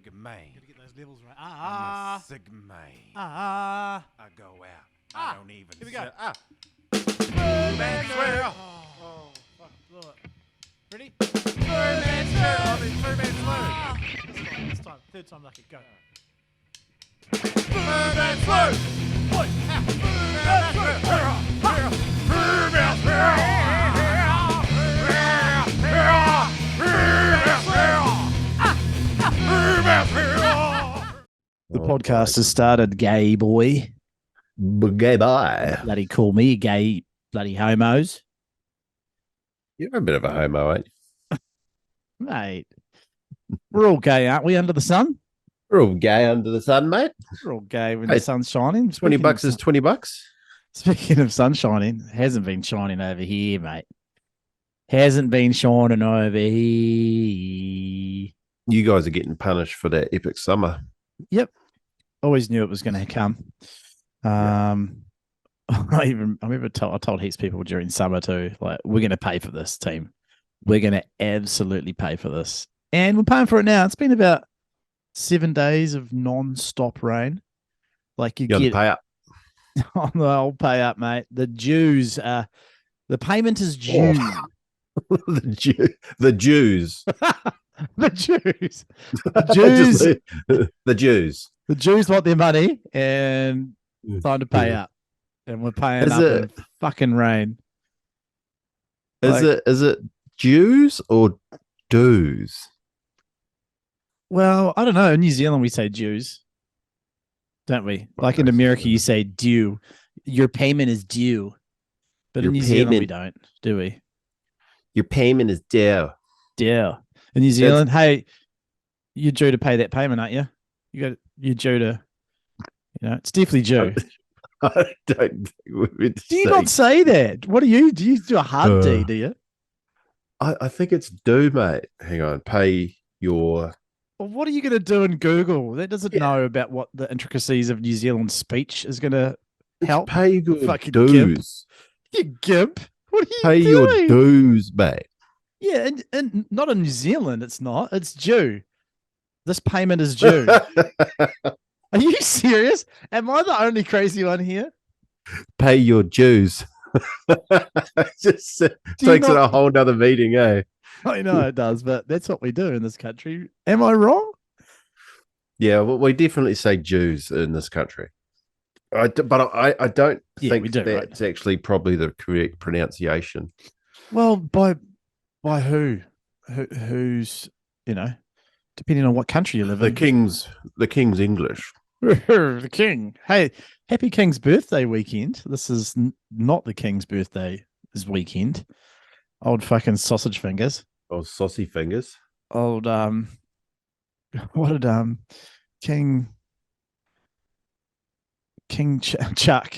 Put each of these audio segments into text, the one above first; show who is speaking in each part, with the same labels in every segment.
Speaker 1: Sigma.
Speaker 2: Gotta get those levels right.
Speaker 1: I'm a Sigma. I go out. I don't even.
Speaker 2: Here we go.
Speaker 1: Man Swoo.
Speaker 2: Oh, fuck, blew it. Ready?
Speaker 1: Man Swoo. Man Swoo.
Speaker 2: This time. Third time lucky. Go.
Speaker 1: Man Swoo.
Speaker 2: What? The podcast has started, gay boy.
Speaker 3: Gay bye.
Speaker 2: Bloody call me gay, bloody homos.
Speaker 3: You're a bit of a homo, ain't you?
Speaker 2: Mate, we're all gay, aren't we, under the sun?
Speaker 3: We're all gay under the sun, mate.
Speaker 2: We're all gay when
Speaker 3: Hey,
Speaker 2: the sun's shining.
Speaker 3: $20 is $20.
Speaker 2: Speaking of sun shining, hasn't been shining over here, mate. Hasn't been shining over here.
Speaker 3: You guys are getting punished for that epic summer.
Speaker 2: Yep. Always knew it was going to come. I remember I told heaps of people during summer too, like, we're going to pay for this, team. We're going to absolutely pay for this. And we're paying for it now. It's been about 7 days of non-stop rain. Like you get
Speaker 3: Pay up.
Speaker 2: on the old pay up, mate. The dues, the payment is due.
Speaker 3: Oh. the Jews.
Speaker 2: The Jews. The Jews.
Speaker 3: The Jews.
Speaker 2: The Jews want their money and time to pay up. And we're paying up in fucking rain.
Speaker 3: Is it Jews or dues?
Speaker 2: Well, I don't know. In New Zealand, we say Jews, don't we? Like in America, you say due. Your payment is due. But in New Zealand, we don't, do we?
Speaker 3: Your payment is due.
Speaker 2: Yeah. In New Zealand, hey, you're due to pay that payment, aren't you? You're due to, it's definitely due.
Speaker 3: I don't think we
Speaker 2: do you not say that? What do you do a hard D, do you?
Speaker 3: I think it's due, mate. Hang on. Pay your.
Speaker 2: Well, what are you going to do in Google? That doesn't know about what the intricacies of New Zealand speech is going to help.
Speaker 3: Pay your
Speaker 2: fucking
Speaker 3: dues.
Speaker 2: You gimp. What are you
Speaker 3: Pay
Speaker 2: doing?
Speaker 3: your dues, mate.
Speaker 2: Yeah, and not in New Zealand, it's not. It's due. This payment is due. Are you serious? Am I the only crazy one here?
Speaker 3: Pay your dues. Just takes it a whole nother meeting, eh?
Speaker 2: I know it does, but that's what we do in this country. Am I wrong?
Speaker 3: Yeah, well, we definitely say Jews in this country. I don't think that's actually probably the correct pronunciation.
Speaker 2: Well, by who? Who's, depending on what country you live in.
Speaker 3: The King's English.
Speaker 2: The King. Hey, happy King's birthday weekend. This is not the King's birthday this weekend. Old fucking sausage fingers.
Speaker 3: Old saucy fingers.
Speaker 2: Old what did King Chuck.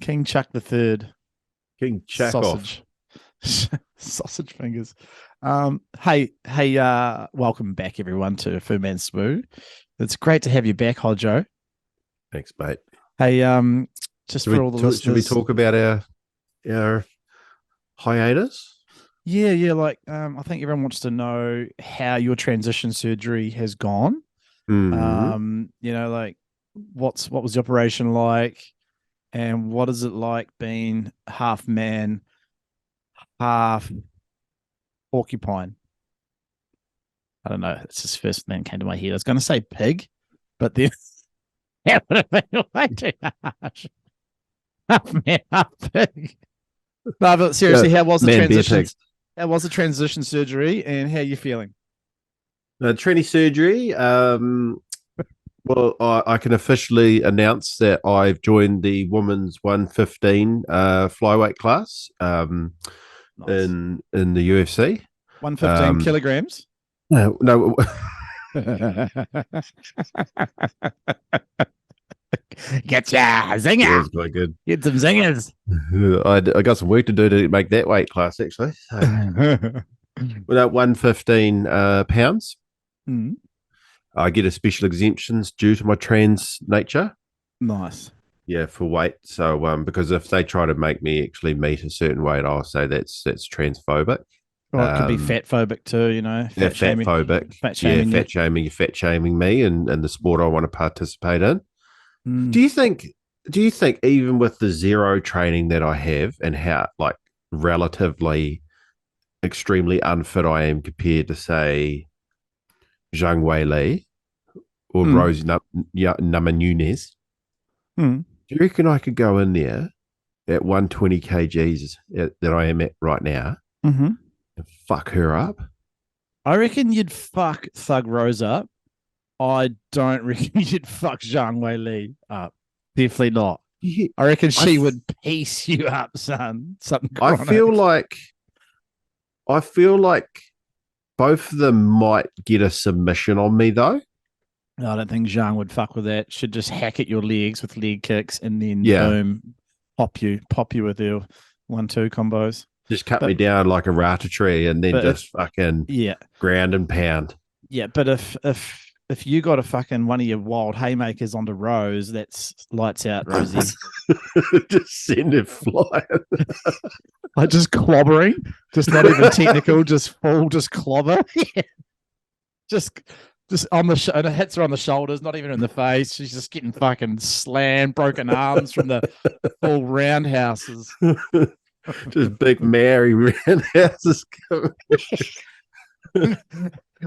Speaker 2: King Chuck the Third.
Speaker 3: King Chuck
Speaker 2: sausage. Sausage fingers. Hey, welcome back everyone to Man Swoo. It's great to have you back, Hodgo.
Speaker 3: Thanks, mate.
Speaker 2: Hey, just for all the listeners,
Speaker 3: should we talk about our hiatus?
Speaker 2: Yeah. Like, I think everyone wants to know how your transition surgery has gone.
Speaker 3: Mm-hmm.
Speaker 2: Like, what was the operation like, and what is it like being half man, half porcupine? I don't know. It's just first thing that came to my head. I was going to say pig, but then that would have been way too harsh. Half man, half pig. No, but seriously, how was the transition? How was the transition surgery, and how are you feeling?
Speaker 3: Tranny surgery. Well, I can officially announce that I've joined the women's 115 flyweight class
Speaker 2: Nice.
Speaker 3: in the UFC.
Speaker 2: 115 kilograms.
Speaker 3: No.
Speaker 2: Get ya zinger.
Speaker 3: That was quite good.
Speaker 2: Get some zingers.
Speaker 3: I got some work to do to make that weight class, actually. So, without 115 pounds, I get a special exemptions due to my trans nature.
Speaker 2: Nice.
Speaker 3: Yeah, for weight. So, because if they try to make me actually meet a certain weight, I'll say that's transphobic.
Speaker 2: Or it could be fat phobic too, you know.
Speaker 3: They're fat phobic.
Speaker 2: Fat shaming.
Speaker 3: Yeah, you're fat shaming me and the sport I want to participate in. Do you think even with the zero training that I have and how like relatively extremely unfit I am compared to say Zhang Wei Li or Rose Namajunas, do you reckon I could go in there at 120 kgs that I am at right now and fuck her up?
Speaker 2: I reckon you'd fuck Thug Rose up. I don't reckon you'd fuck Zhang Wei Li up. Definitely not. Yeah. I reckon she would piece you up, son. Something chronic.
Speaker 3: I feel like both of them might get a submission on me though.
Speaker 2: No, I don't think Zhang would fuck with that. She'd just hack at your legs with leg kicks and then boom, pop you with your 1-2 combos.
Speaker 3: Just cut me down like a ratatouille and then just fucking ground and pound.
Speaker 2: Yeah, but if you got a fucking one of your wild haymakers onto Rose, that's lights out, Rosie.
Speaker 3: Just send it flying.
Speaker 2: Like just clobbering, just not even technical, just full, just clobber. Just on the and it hits her on the shoulders, not even in the face. She's just getting fucking slammed, broken arms from the full roundhouses.
Speaker 3: Just big Maori roundhouses coming.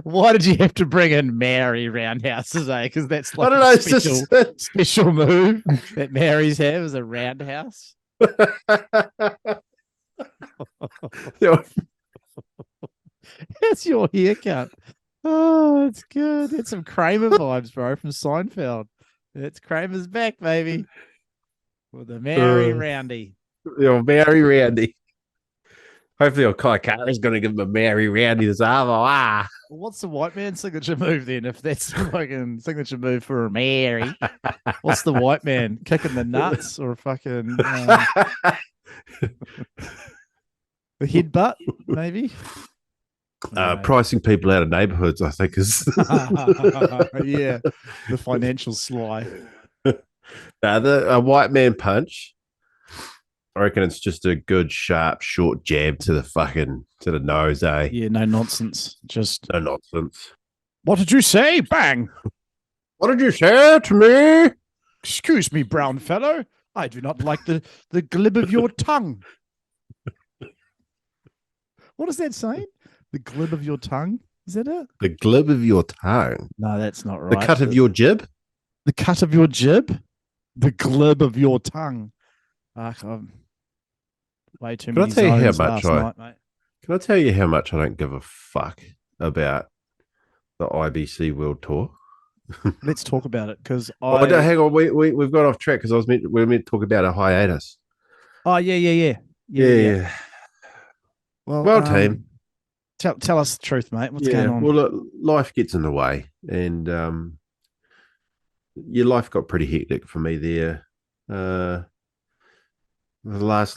Speaker 2: Why did you have to bring in Maori roundhouses, eh? Because that's like special move that Maoris have as a roundhouse. That's your haircut. Oh, it's good. It's some Kramer vibes, bro, from Seinfeld. It's Kramer's back, baby. With the Maori Roundy.
Speaker 3: Your Maori Roundy. Hopefully, Kaikara's going to give him a Maori Roundy this hour.
Speaker 2: Well, what's the white man's signature move then? If that's the fucking signature move for a Maori, what's the white man? Kicking the nuts or fucking the headbutt, maybe?
Speaker 3: Pricing people out of neighborhoods, I think, is
Speaker 2: the financial sly.
Speaker 3: A white man punch. I reckon it's just a good, sharp, short jab to the nose, eh?
Speaker 2: Yeah, no nonsense. Just
Speaker 3: no nonsense.
Speaker 2: What did you say? Bang!
Speaker 3: What did you say to me?
Speaker 2: Excuse me, brown fellow. I do not like the glib of your tongue. What is that saying? The glib of your tongue? Is that it?
Speaker 3: The glib of your tongue.
Speaker 2: No, that's not right.
Speaker 3: The cut of your jib?
Speaker 2: The cut of your jib? The glib of your tongue. Way too many zones last night, mate.
Speaker 3: Can I tell you how much I don't give a fuck about the IBC World Tour?
Speaker 2: Let's talk about it because
Speaker 3: hang on, we've got off track because we were meant to talk about a hiatus.
Speaker 2: Oh yeah. Well,
Speaker 3: team.
Speaker 2: Tell us the truth, mate. What's going on?
Speaker 3: Well, look, life gets in the way, and your life got pretty hectic for me there. The last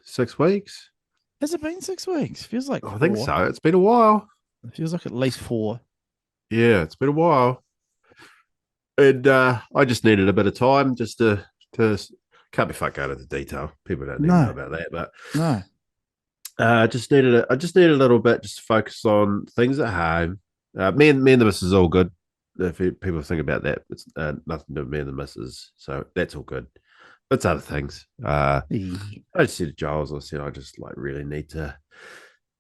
Speaker 3: 6 weeks.
Speaker 2: Has it been 6 weeks? Feels like 4.
Speaker 3: I think so. It's been a while.
Speaker 2: It feels like at least 4.
Speaker 3: Yeah, it's been a while. And I just needed a bit of time just to can't be fucked out of the detail. People don't need to know about that, but
Speaker 2: no.
Speaker 3: I just needed a little bit just to focus on things at home. Me and the missus is all good. If people think about that, it's nothing to do with me and the missus, so that's all good. But it's other things. I just said to Giles, I just really need to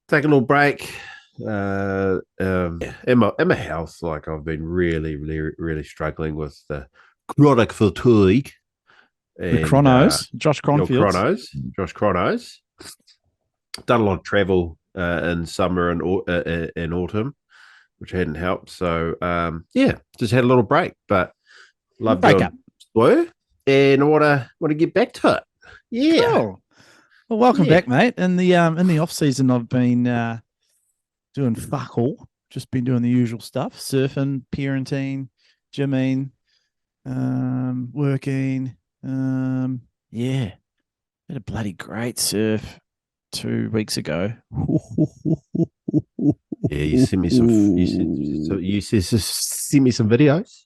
Speaker 3: take a little break. In my health, I've been really, really, really struggling with the chronic fatigue.
Speaker 2: The chronos, Josh Cronfield.
Speaker 3: Josh Chronos. Done a lot of travel in summer and autumn, which hadn't helped. So just had a little break, but love doing work, and I want to get back to it. Yeah.
Speaker 2: Cool. Well, welcome back, mate. In the off season, I've been doing fuck all. Just been doing the usual stuff: surfing, parenting, gymming, working. Had a bloody great surf 2 weeks ago.
Speaker 3: Yeah, you sent me some. You sent me some videos,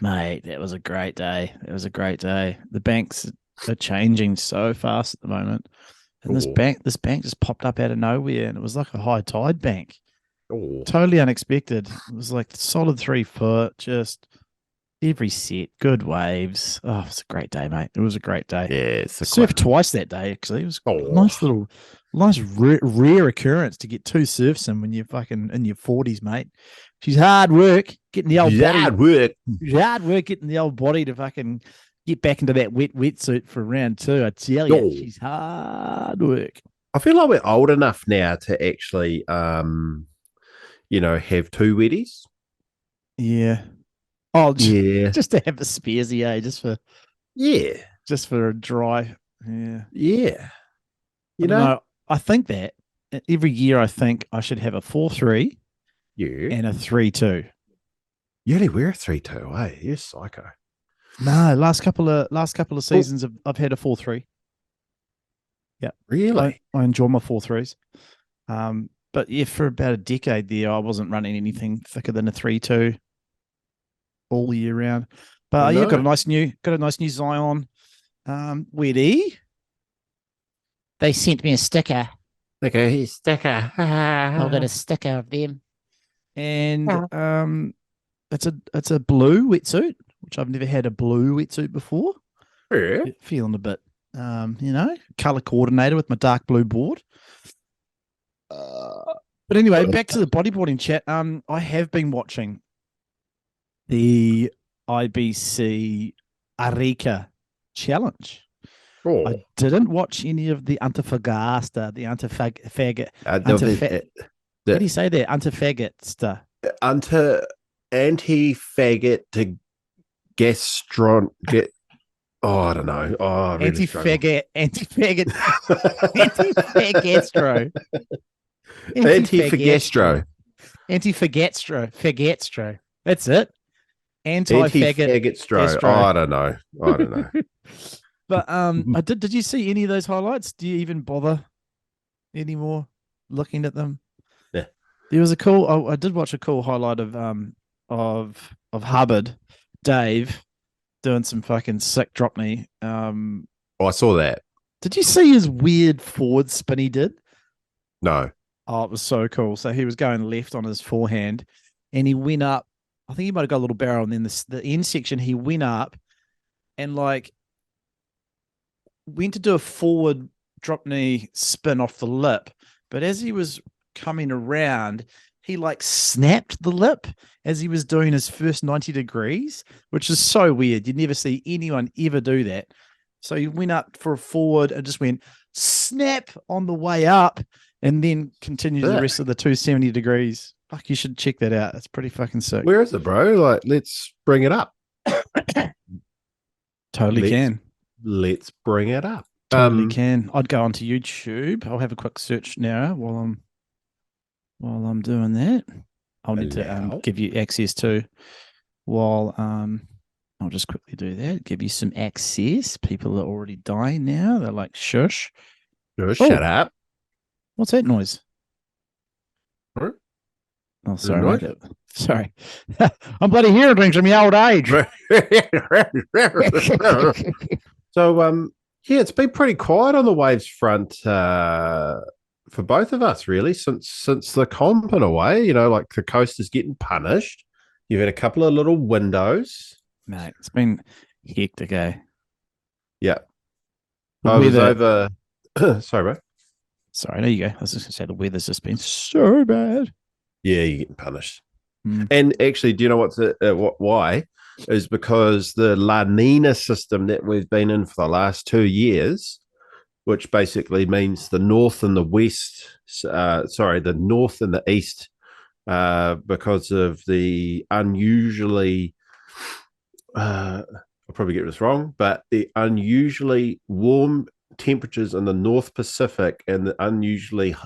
Speaker 2: mate. That was a great day. The banks are changing so fast at the moment. And this bank just popped up out of nowhere, and it was like a high tide bank.
Speaker 3: Oh.
Speaker 2: Totally unexpected. It was like solid 3 foot, just every set, good waves. Oh, it was a great day, mate. It was a great day.
Speaker 3: Yeah,
Speaker 2: Surfed twice that day, actually. It was a nice rare occurrence to get 2 surfs in when you're fucking in your 40s, mate. She's hard work getting the old body.
Speaker 3: Hard work.
Speaker 2: Hard work getting the old body to fucking get back into that wetsuit for round 2. I tell you, she's hard work.
Speaker 3: I feel like we're old enough now to actually, have 2 wetties.
Speaker 2: Yeah. Oh,
Speaker 3: yeah.
Speaker 2: Just to have a sparesy, just for a dry. Yeah.
Speaker 3: Yeah.
Speaker 2: I think that every year I think I should have a 4-3 and a 3-2.
Speaker 3: You only wear a 3-2, eh? You're psycho.
Speaker 2: No, last couple of seasons I've had a 4-3. Yeah.
Speaker 3: Really?
Speaker 2: I enjoy my 4-3s. But yeah, for about a decade there, I wasn't running anything thicker than a 3-2 all year round. But yeah, got a nice new Zion wetty. They sent me a sticker.
Speaker 3: Okay, sticker.
Speaker 2: I've got a sticker of them. And it's a blue wetsuit, which I've never had a blue wetsuit before.
Speaker 3: Yeah.
Speaker 2: Feeling a bit color coordinated with my dark blue board. But anyway, back to the bodyboarding chat. I have been watching the IBC Arica challenge.
Speaker 3: Oh.
Speaker 2: I didn't watch any of the Anti-faggot-gastro, the anti-faggot. How do you say that? Anti-faggot-gastro.
Speaker 3: Anti-faggot-gastro. I don't know. Oh, really
Speaker 2: anti-faggot-gastro. Anti-faggot-gastro. That's it.
Speaker 3: Anti-faggot-gastro. Oh, I don't know.
Speaker 2: But did you see any of those highlights? Do you even bother anymore looking at them?
Speaker 3: Yeah.
Speaker 2: There was I did watch a cool highlight of Hubbard, Dave, doing some fucking sick drop knee.
Speaker 3: I saw that.
Speaker 2: Did you see his weird forward spin he did?
Speaker 3: No.
Speaker 2: Oh, it was so cool. So he was going left on his forehand and he went up. I think he might have got a little barrel, and then the end section he went up and like went to do a forward drop knee spin off the lip. But as he was coming around, he like snapped the lip as he was doing his first 90 degrees, which is so weird. You'd never see anyone ever do that. So he went up for a forward and just went snap on the way up and then continued the rest of the 270 degrees. Fuck, you should check that out. It's pretty fucking sick.
Speaker 3: Where is it, bro? Like, let's bring it up. Let's bring it up.
Speaker 2: Totally can. I'd go onto YouTube. I'll have a quick search now while I'm doing that. I'll need to give you access to while I'll just quickly do that. Give you some access. People are already dying now. They're like, shush.
Speaker 3: Shut up.
Speaker 2: What's that noise?
Speaker 3: Huh?
Speaker 2: Oh, sorry. Sorry. I'm bloody hearing things from my old age.
Speaker 3: So, yeah, it's been pretty quiet on the waves front for both of us, really, since the comp in a way. Like the coast is getting punished. You've had a couple of little windows.
Speaker 2: Mate, it's been hectic, eh?
Speaker 3: Yeah. I was over... Sorry, bro.
Speaker 2: Sorry, there you go. I was just going to say the weather's just been so bad.
Speaker 3: Yeah, you're getting punished. And actually, do you know why? Is because the La Nina system that we've been in for the last 2 years, which basically means the north and the west, the north and the east, because of the unusually, I'll probably get this wrong, but the unusually warm temperatures in the North Pacific and the unusually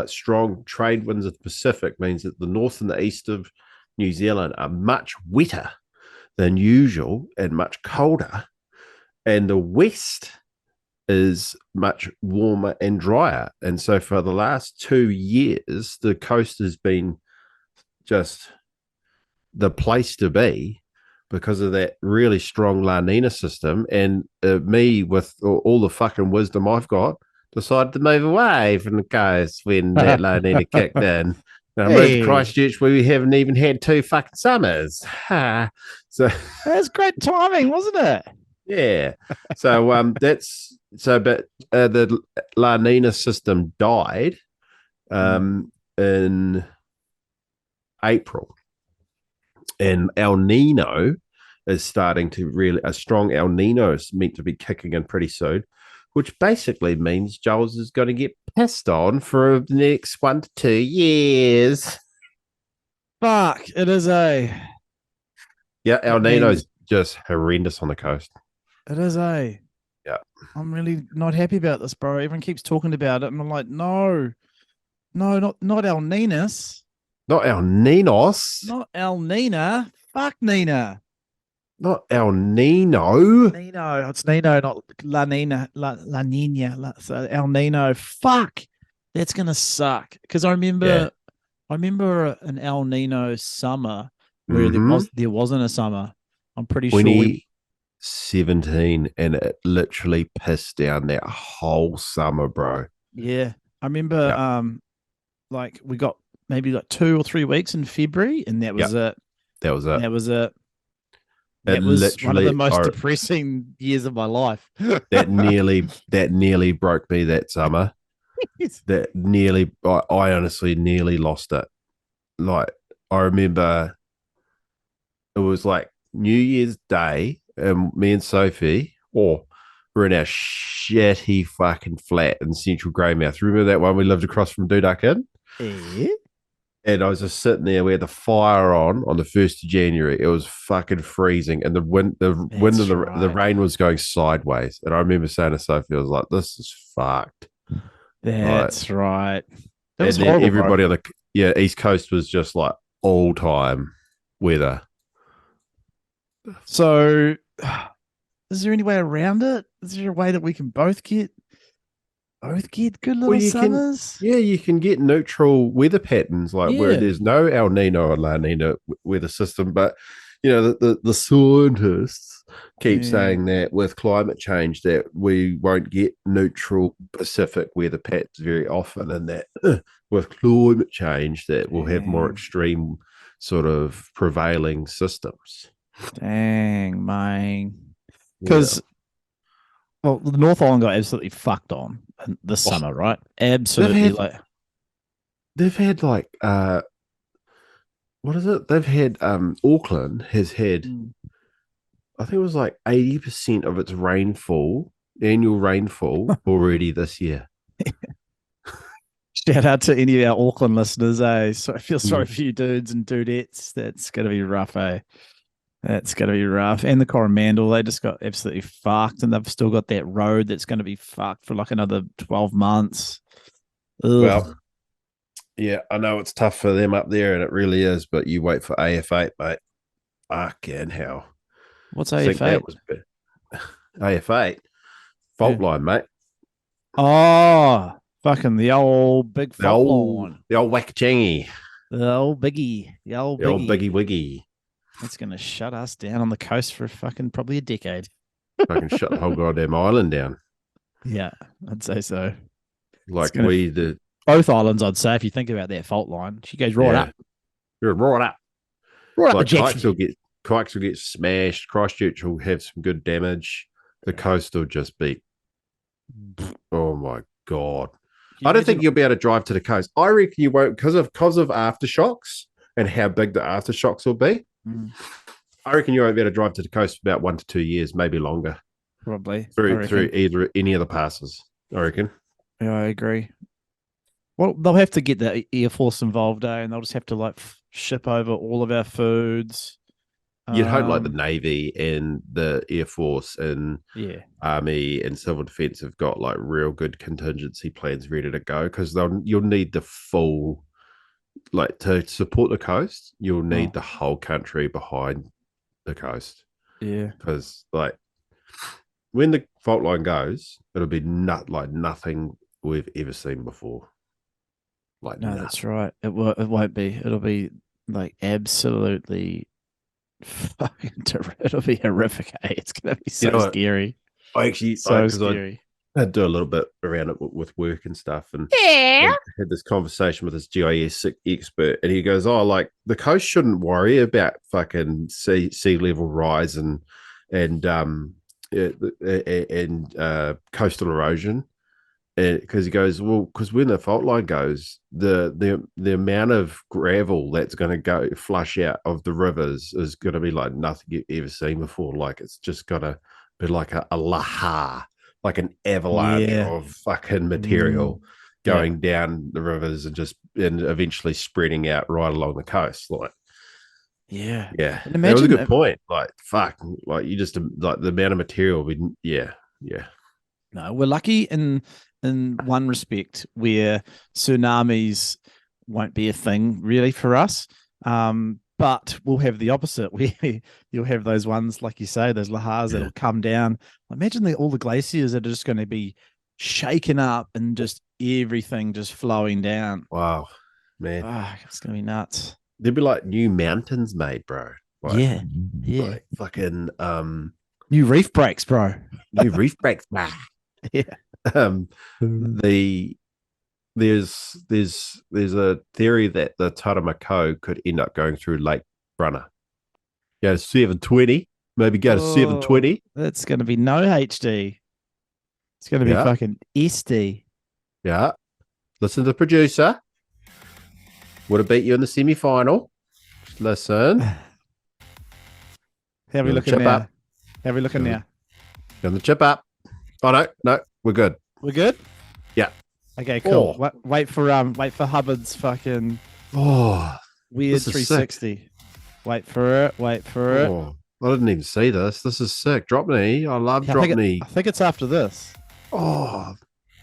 Speaker 3: strong trade winds of the Pacific means that the north and the east of New Zealand are much wetter than usual and much colder, and the west is much warmer and drier. And so for the last 2 years, the coast has been just the place to be because of that really strong La Nina system. And me, with all the fucking wisdom I've got, decided to move away from the coast when that La Nina kicked in. And I moved to
Speaker 2: Hey.
Speaker 3: Christchurch where we haven't even had 2 fucking summers. So
Speaker 2: That's great timing, wasn't it?
Speaker 3: yeah. So but the La Nina system died in April. And El Nino is starting to really, a strong El Nino is meant to be kicking in pretty soon, which basically means Jules is going to get pissed on for the next 1 to 2 years.
Speaker 2: Fuck, it is
Speaker 3: Yeah, El Nino's just horrendous on the coast.
Speaker 2: It is
Speaker 3: Yeah.
Speaker 2: I'm really not happy about this, bro. Everyone keeps talking about it, and I'm like, no, not El Ninas.
Speaker 3: Not El Ninos.
Speaker 2: Not El Nina. Fuck Nina.
Speaker 3: Not El Nino.
Speaker 2: Nino. It's Nino, not La Nina. La Nina. So El Nino. Fuck. That's gonna suck. Because I remember an El Nino summer where there wasn't a summer. I'm pretty sure
Speaker 3: 2017, and it literally pissed down that whole summer, bro.
Speaker 2: Yeah. I remember like we got maybe like 2 or 3 weeks in February, and that was it.
Speaker 3: That was it.
Speaker 2: That was it. That was one of the most depressing years of my life.
Speaker 3: that nearly broke me that summer. I honestly nearly lost it. Like, I remember it was like New Year's Day, and me and Sophie, we're in our shitty fucking flat in Central Greymouth. Remember that one we lived across from Duduk Inn?
Speaker 2: Yeah.
Speaker 3: And I was just sitting there. We had the fire on the 1st of January. It was fucking freezing, and the rain was going sideways. And I remember saying to Sophie, I was like, "This is fucked."
Speaker 2: That's right. That
Speaker 3: and
Speaker 2: was
Speaker 3: then
Speaker 2: horrible,
Speaker 3: everybody on the East Coast was just like all time weather.
Speaker 2: So, is there any way around it? Is there a way that we can both get good little summers?
Speaker 3: You can get neutral weather patterns, like where there's no El Nino or La Nina weather system. But the scientists keep saying that with climate change that we won't get neutral Pacific weather patterns very often, and that with climate change that we'll have more extreme sort of prevailing systems.
Speaker 2: Dang, man. Because well, the North Island got absolutely fucked on this summer, right? Absolutely.
Speaker 3: They've had like what is it? They've had Auckland has had I think it was like 80% of its annual rainfall already this year.
Speaker 2: Shout out to any of our Auckland listeners, So I feel sorry for you dudes and dudettes. That's gonna be rough, That's going to be rough. And the Coromandel, they just got absolutely fucked, and they've still got that road that's going to be fucked for like another 12 months. Ugh.
Speaker 3: Well, yeah, I know it's tough for them up there, and it really is, but you wait for AF8, mate. Fucking hell.
Speaker 2: What's AF8?
Speaker 3: AF8. Fault line, mate.
Speaker 2: Oh, fucking the old big fault line.
Speaker 3: The old Wakachangi.
Speaker 2: The old biggie. The old
Speaker 3: biggie wiggy.
Speaker 2: It's going to shut us down on the coast for fucking probably a decade.
Speaker 3: Fucking shut the whole goddamn island down.
Speaker 2: Yeah, I'd say so.
Speaker 3: Like
Speaker 2: both islands, I'd say, if you think about that fault line, she goes right up.
Speaker 3: You're right up.
Speaker 2: Right
Speaker 3: like
Speaker 2: up
Speaker 3: Kikes will get smashed. Christchurch will have some good damage. The coast will just be, oh my God. I don't think you'll be able to drive to the coast. I reckon you won't because of aftershocks and how big the aftershocks will be. I reckon you won't be able to drive to the coast for about 1 to 2 years, maybe longer.
Speaker 2: Probably.
Speaker 3: Through either any of the passes, I reckon.
Speaker 2: Yeah, I agree. Well, they'll have to get the Air Force involved, and they'll just have to like ship over all of our foods.
Speaker 3: You'd hope like the Navy and the Air Force and Army and Civil Defence have got like real good contingency plans ready to go, because you'll need the full, like, to support the coast, you'll need the whole country behind the coast.
Speaker 2: Yeah.
Speaker 3: Because like when the fault line goes, it'll be nothing we've ever seen before. Like,
Speaker 2: no, that's right. It won't be. It'll be like absolutely fucking it'll be horrific. It's gonna be so scary.
Speaker 3: I actually
Speaker 2: scary.
Speaker 3: I do a little bit around it with work and stuff, and
Speaker 4: Yeah.
Speaker 3: had this conversation with this GIS expert, and he goes, "Oh, like the coast shouldn't worry about fucking sea level rise and coastal erosion." Because he goes, well, because when the fault line goes, the amount of gravel that's going to go flush out of the rivers is going to be like nothing you've ever seen before. Like it's just going to be like a lahar, like an avalanche of fucking material going down the rivers and eventually spreading out right along the coast. Like,
Speaker 2: yeah.
Speaker 3: And
Speaker 2: And
Speaker 3: that was a
Speaker 2: imagine
Speaker 3: good point. Like, fuck, like you just like the amount of material. Yeah.
Speaker 2: No, we're lucky in one respect where tsunamis won't be a thing really for us. But we'll have the opposite where you'll have those ones, like you say, those lahars that'll come down. Imagine all the glaciers that are just going to be shaken up and just everything just flowing down.
Speaker 3: Wow, man.
Speaker 2: It's going to be nuts.
Speaker 3: There'd be like new mountains made, bro. Like,
Speaker 2: yeah.
Speaker 3: Like fucking
Speaker 2: new reef breaks, bro.
Speaker 3: New reef breaks, man.
Speaker 2: Yeah.
Speaker 3: There's a theory that the Taramako could end up going through Lake Brunner. Go to 720, maybe go to 720.
Speaker 2: That's going to be no HD. It's going to be fucking SD.
Speaker 3: Yeah. Listen to the producer. Would have beat you in the semi-final. Listen.
Speaker 2: How are we looking now? How are we looking now?
Speaker 3: On the chip up. Oh no, we're good.
Speaker 2: We're good?
Speaker 3: Yeah.
Speaker 2: Okay, cool. Wait for Hubbard's fucking weird 360. Wait for it.
Speaker 3: I didn't even see this. This is sick. Drop knee. I love drop knee.
Speaker 2: I think it's after this.
Speaker 3: Oh,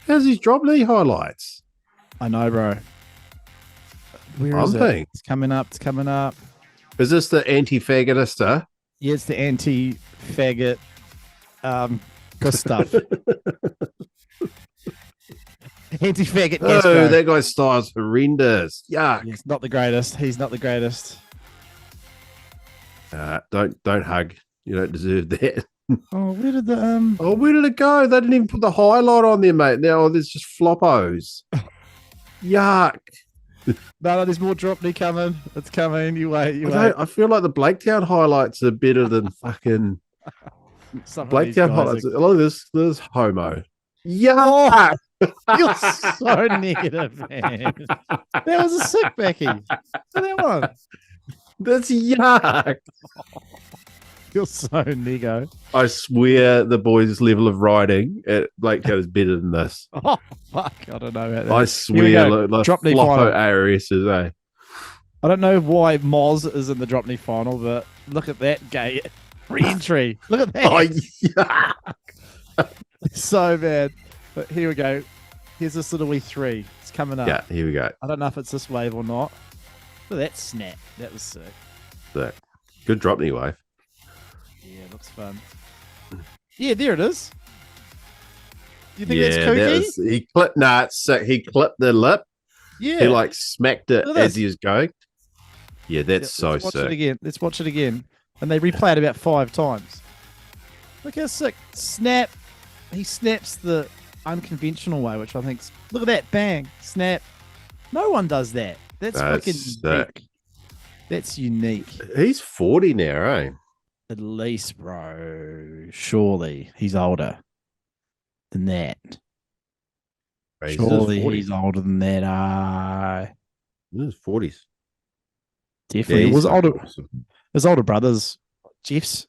Speaker 3: how's these drop knee highlights?
Speaker 2: I know, bro. Where is it? It's coming up.
Speaker 3: Is this the anti-faggot-gastro?
Speaker 2: Yeah, it's the anti-faggot good stuff. Anti-faggot-gastro.
Speaker 3: Oh, that guy's style's horrendous. Yuck.
Speaker 2: He's not the greatest.
Speaker 3: Don't hug. You don't deserve that.
Speaker 2: Oh, where did the
Speaker 3: where did it go? They didn't even put the highlight on there, mate. Now there's just floppos. Yuck.
Speaker 2: No, there's more drop knee coming. It's coming. You wait.
Speaker 3: I feel like the Blaketown highlights are better than fucking Blaketown highlights. Look at this homo. Yuck.
Speaker 2: You're so negative, man. That was a sick Becky. That one.
Speaker 3: That's yuck.
Speaker 2: You're so nego.
Speaker 3: I swear the boys' level of riding at Blaketown is better than this.
Speaker 2: Oh, fuck. I don't know about that.
Speaker 3: I swear, like
Speaker 2: drop knee
Speaker 3: Floppo
Speaker 2: final.
Speaker 3: ARSs, eh?
Speaker 2: I don't know why Moz is in the drop knee final, but look at that gay re-entry. Look at that.
Speaker 3: Oh, yuck.
Speaker 2: So bad. But here we go. Here's this little wee 3. It's coming up.
Speaker 3: Yeah, here we go.
Speaker 2: I don't know if it's this wave or not. Look at that snap. That was sick.
Speaker 3: Sick. Good drop knee wave.
Speaker 2: Yeah, looks fun. Yeah, there it is. You think that's kooky?
Speaker 3: He clipped. Nah, it's sick. He clipped the lip.
Speaker 2: Yeah.
Speaker 3: He like smacked it as he was going. Yeah, that's so
Speaker 2: let's watch
Speaker 3: sick.
Speaker 2: it again. Let's watch it again. And they replay it about 5 times. Look how sick. Snap. He snaps the unconventional way, which I think's. Look at that. Bang. Snap. No one does that. That's fucking
Speaker 3: sick.
Speaker 2: unique. That's unique.
Speaker 3: He's 40 now, eh?
Speaker 2: At least, bro. Surely he's older than that. Surely he's older than that.
Speaker 3: In his 40s.
Speaker 2: Definitely.
Speaker 3: Yeah,
Speaker 2: It was older.
Speaker 3: Awesome.
Speaker 2: His older brothers. Jeff's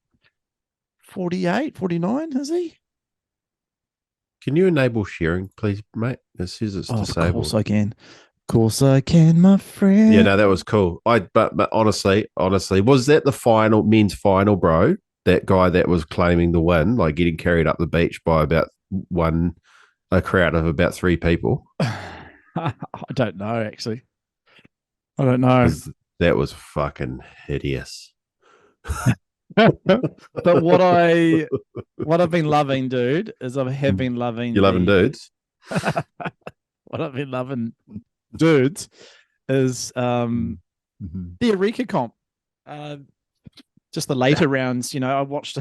Speaker 2: 48, 49, is he?
Speaker 3: Can you enable sharing, please, mate? It says it's disabled.
Speaker 2: Of course I can. Of course I can, my friend.
Speaker 3: Yeah, no, that was cool. But honestly, was that the men's final, bro? That guy that was claiming the win, like getting carried up the beach by about a crowd of about 3 people.
Speaker 2: I don't know, actually. I don't know.
Speaker 3: That was fucking hideous.
Speaker 2: But what I've been loving, dude, is I have been loving.
Speaker 3: You're loving dudes.
Speaker 2: What I've been loving, dudes, is the Eureka comp. Just the later rounds, I watched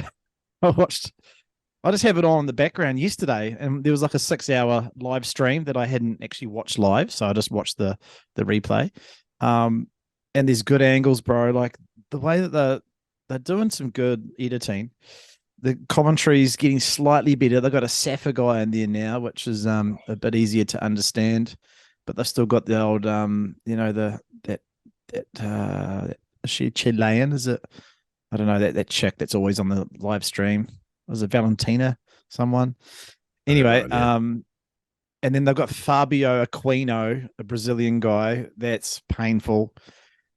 Speaker 2: I just have it on in the background yesterday, and there was like a 6-hour live stream that I hadn't actually watched live, so I just watched the replay. And there's good angles, bro. Like the way that they're doing some good editing. The commentary's getting slightly better. They've got a Safa guy in there now, which is a bit easier to understand, but they've still got the old is she Chilean? Is it? I don't know, that chick that's always on the live stream. Was it Valentina? Someone? Anyway, and then they've got Fabio Aquino, a Brazilian guy. That's painful.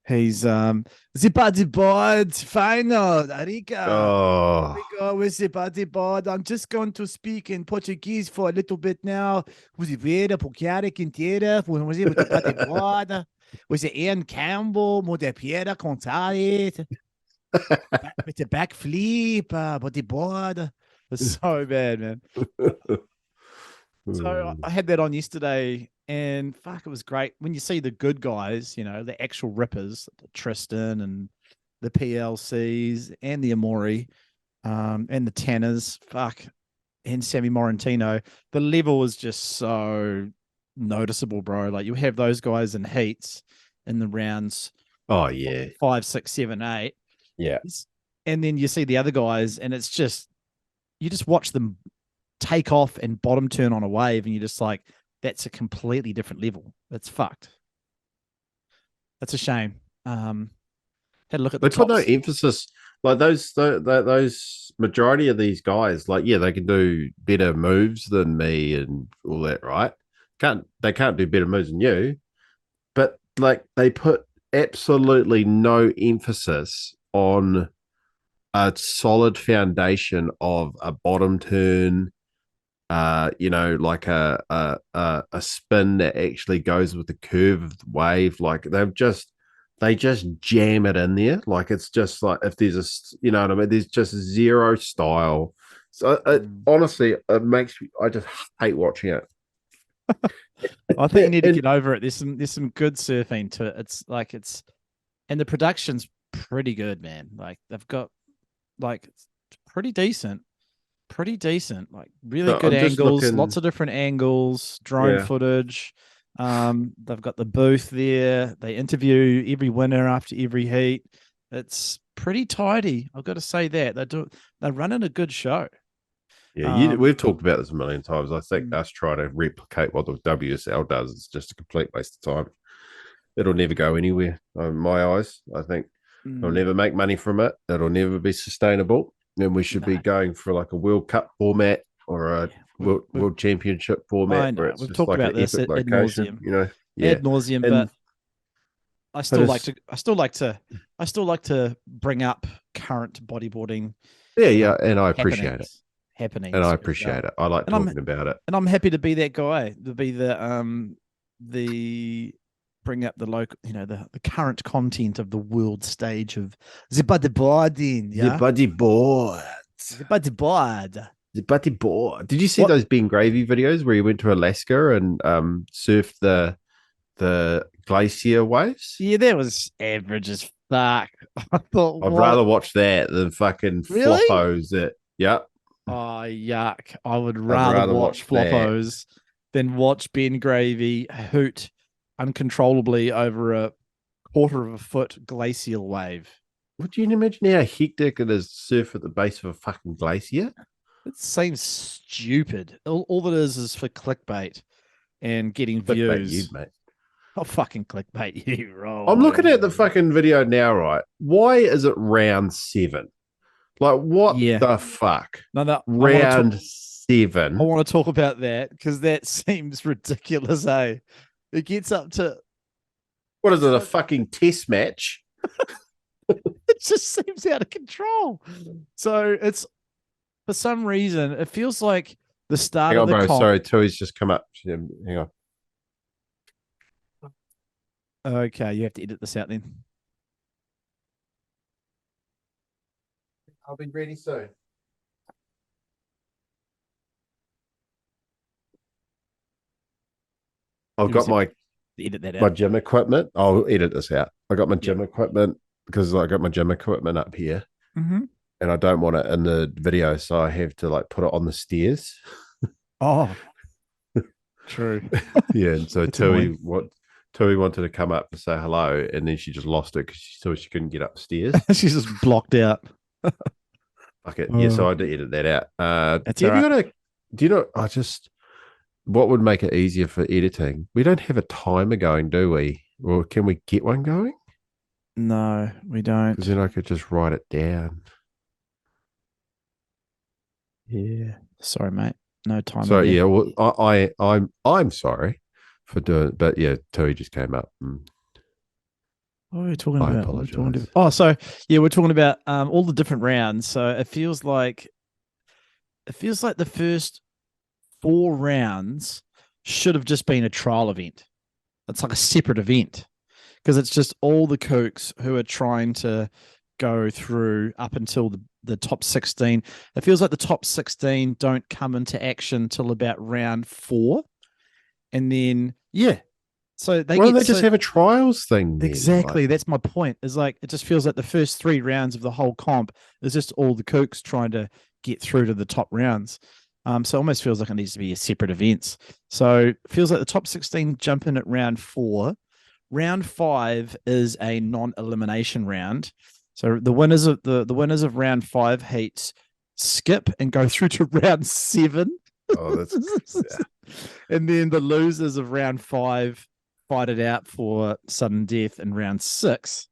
Speaker 2: He's the body board final, Arica. Arica with the body board. I'm just going to speak in Portuguese for a little bit now. Was it Vera Pugliare Quintera? Was it with the body board? Was it Ian Campbell? Mode Piera Contare? With the backflip, body board. It was so bad, man. So I had that on yesterday, and fuck, it was great. When you see the good guys, the actual rippers, Tristan and the PLCs and the Amori, and the Tanners, fuck, and Sammy Morantino, the level was just so noticeable, bro. Like you have those guys in heats in the rounds.
Speaker 3: Oh yeah,
Speaker 2: 5, 6, 7, 8.
Speaker 3: Yeah,
Speaker 2: and then you see the other guys, and it's just you just watch them take off and bottom turn on a wave, and you're just like, that's a completely different level. It's fucked. That's a shame. Had a look at the
Speaker 3: they put no emphasis, like those majority of these guys, like they can do better moves than me and all that, right? They can't do better moves than you, but like they put absolutely no emphasis on a solid foundation of a bottom turn, like a spin that actually goes with the curve of the wave. Like they just jam it in there. Like it's just like if there's what I mean? There's just zero style. So honestly, it makes me. I just hate watching it.
Speaker 2: I think you need to get over it. There's some good surfing to it. And the production's pretty good, man. Like they've got it's pretty decent, like really good angles, lots of different angles, drone footage. They've got the booth there. They interview every winner after every heat. It's pretty tidy. I've got to say that they're running a good show.
Speaker 3: Yeah, we've talked about this a million times. I think us trying to replicate what the WSL does is just a complete waste of time. It'll never go anywhere, in my eyes. I think they'll never make money from it. It'll never be sustainable. And we should be going for like a World Cup format or a World Championship format.
Speaker 2: I know.
Speaker 3: Where it's
Speaker 2: We've
Speaker 3: just
Speaker 2: talked
Speaker 3: like
Speaker 2: about this ad nauseum. Ad nauseum, but I still like to bring up current bodyboarding.
Speaker 3: Yeah, and I appreciate it.
Speaker 2: Happening,
Speaker 3: and I appreciate it. I like talking about it,
Speaker 2: and I'm happy to be that guy. To be the bring up the local, the current content of the world stage of the bodyboarding. Yeah,
Speaker 3: the bodyboard,
Speaker 2: the bodyboard.
Speaker 3: The bodyboard. Did you see those Ben Gravy videos where he went to Alaska and surfed the glacier waves?
Speaker 2: Yeah, that was average as fuck. I thought
Speaker 3: I'd rather watch that than fucking floppos. Yeah.
Speaker 2: Oh, yuck. I would rather watch floppos than watch Ben Gravy hoot uncontrollably over a quarter of a foot glacial wave.
Speaker 3: Would you imagine how hectic it is to surf at the base of a fucking glacier?
Speaker 2: It seems stupid. All that is for clickbait and getting views.
Speaker 3: You, mate.
Speaker 2: I'll fucking clickbait you, roll.
Speaker 3: I'm looking at the fucking video now, right? Why is it round 7? Like, what the fuck?
Speaker 2: No,
Speaker 3: round 7.
Speaker 2: I want to talk about that because that seems ridiculous, eh? It gets up to...
Speaker 3: What is it, a fucking test match?
Speaker 2: It just seems out of control. So it's, for some reason, it feels like the start of the comp...
Speaker 3: Sorry, Tui's just come up. Hang on.
Speaker 2: Okay, you have to edit this out then.
Speaker 3: I'll be ready soon. I've got my gym equipment. I'll edit this out. I got my gym equipment because I got my gym equipment up here.
Speaker 2: Mm-hmm.
Speaker 3: and I don't want it in the video, so I have to like put it on the stairs.
Speaker 2: Oh, true.
Speaker 3: Yeah, and so
Speaker 2: That's annoying.
Speaker 3: Tui wanted to come up to say hello, and then she just lost it because she thought she couldn't get upstairs.
Speaker 2: She's just blocked out.
Speaker 3: Okay, yeah, so I had to edit that out.
Speaker 2: That's
Speaker 3: have
Speaker 2: all
Speaker 3: you
Speaker 2: right.
Speaker 3: got a? Do you know? I just what would make it easier for editing? We don't have a timer going, do we? Or can we get one going?
Speaker 2: No, we
Speaker 3: Because then
Speaker 2: don't.
Speaker 3: I could just write it down.
Speaker 2: Yeah. Sorry, mate. No timer
Speaker 3: So
Speaker 2: there.
Speaker 3: yeah, well, I'm sorry for doing, but yeah, Tui just came up.
Speaker 2: What are we talking
Speaker 3: I
Speaker 2: about? What are we talking
Speaker 3: apologize.
Speaker 2: about? Oh, so yeah, we're talking about all the different rounds. So it feels like the first 4 rounds should have just been a trial event. It's like a separate event because it's just all the kooks who are trying to go through up until the top 16. It feels like the top 16 don't come into action till about round 4. And then, yeah. So
Speaker 3: Why don't they just have a trials thing then?
Speaker 2: exactly.
Speaker 3: Like,
Speaker 2: That's my point. Is like it just feels like the first 3 rounds of the whole comp is just all the kooks trying to get through to the top rounds. So it almost feels like it needs to be a separate events. So it feels like the top 16 jump in at round 4. Round 5 is a non-elimination round. So the winners of round 5 heats skip and go through to round 7.
Speaker 3: oh, that's
Speaker 2: And then the losers of round 5 fight it out for sudden death in round 6.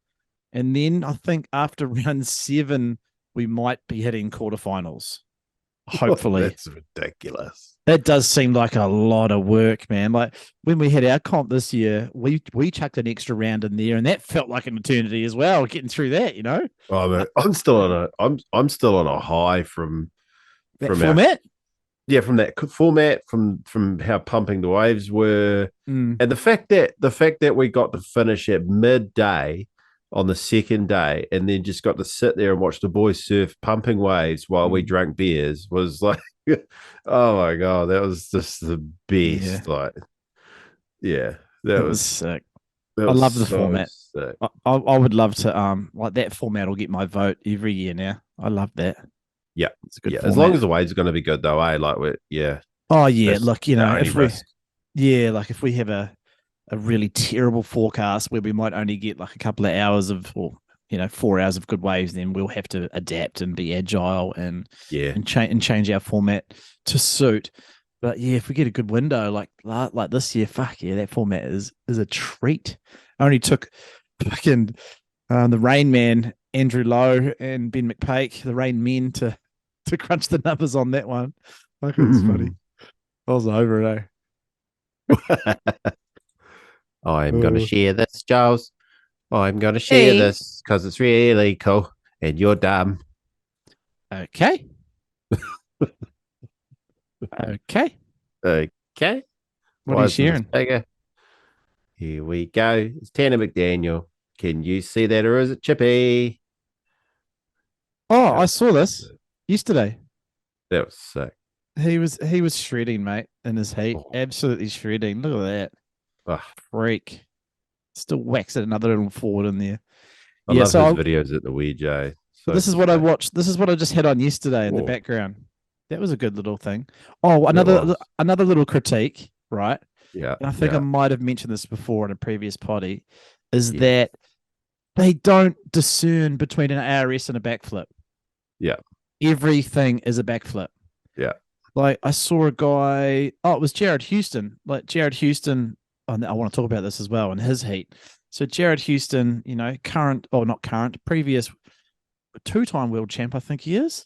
Speaker 2: And then I think after round 7, we might be hitting quarterfinals. Hopefully.
Speaker 3: that's ridiculous.
Speaker 2: That does seem like a lot of work, man. Like when we had our comp this year, we chucked an extra round in there, and that felt like an eternity as well, getting through that,
Speaker 3: Oh, man, I'm still on a high from
Speaker 2: that format.
Speaker 3: from that format, from how pumping the waves were,
Speaker 2: Mm.
Speaker 3: and the fact that we got to finish at midday on the second day, and then just got to sit there and watch the boys surf pumping waves while we drank beers was like, oh my god, that was just the best.
Speaker 2: Yeah.
Speaker 3: Like, yeah,
Speaker 2: That was sick.
Speaker 3: that
Speaker 2: I
Speaker 3: was
Speaker 2: love the
Speaker 3: so
Speaker 2: format.
Speaker 3: sick.
Speaker 2: I would love to like that format will get my vote every year now. I love that.
Speaker 3: Yeah,
Speaker 2: It's a good
Speaker 3: yeah.
Speaker 2: format.
Speaker 3: As long as the waves are going to be good, though, like yeah.
Speaker 2: Oh yeah,
Speaker 3: That's
Speaker 2: look,
Speaker 3: the only risk.
Speaker 2: if we have a really terrible forecast where we might only get like a couple of hours of, or 4 hours of good waves, then we'll have to adapt and be agile and change our format to suit. But yeah, if we get a good window like this year, fuck yeah, that format is a treat. I only took fucking the Rain Man, Andrew Lowe and Ben McFakes, the Rain Men, to crunch the numbers on that one. Like, it was funny. I was over it,
Speaker 3: I'm going to share this, Giles. I'm going to share this because it's really cool and you're dumb.
Speaker 2: Okay. Okay.
Speaker 3: Okay.
Speaker 2: What are you sharing?
Speaker 3: Bigger? Here we go. It's Tanner McDaniel. Can you see that, or is it Chippy?
Speaker 2: Oh, I saw this yesterday.
Speaker 3: That was sick.
Speaker 2: He was shredding, mate, in his heat.
Speaker 3: Oh.
Speaker 2: Absolutely shredding. Look at that.
Speaker 3: Oh.
Speaker 2: Freak. Still waxing another little forward in there.
Speaker 3: I love his videos at the Wedge.
Speaker 2: So this is what I watched. This is what I just had on yesterday in the background. That was a good little thing. Oh, another little critique, right?
Speaker 3: Yeah.
Speaker 2: And I think I might have mentioned this before in a previous potty, is that they don't discern between an ARS and a backflip.
Speaker 3: Yeah.
Speaker 2: Everything is a backflip.
Speaker 3: Yeah.
Speaker 2: Like I saw a guy, it was Jared Houston. Like Jared Houston, I want to talk about this as well in his heat. So Jared Houston, previous 2-time world champ, I think he is.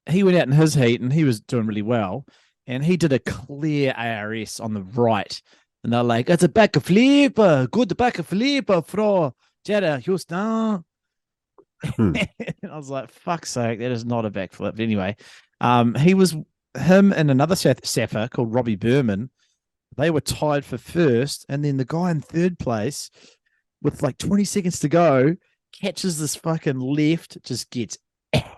Speaker 2: He went out in his heat and he was doing really well. And he did a clear ARS on the right. And they're like, it's a back flip, good back flip from Jared Houston. And I was like, fuck's sake, that is not a backflip. Anyway, him and another Sapper called Robbie Berman, they were tied for first. And then the guy in third place, with like 20 seconds to go, catches this fucking left, just gets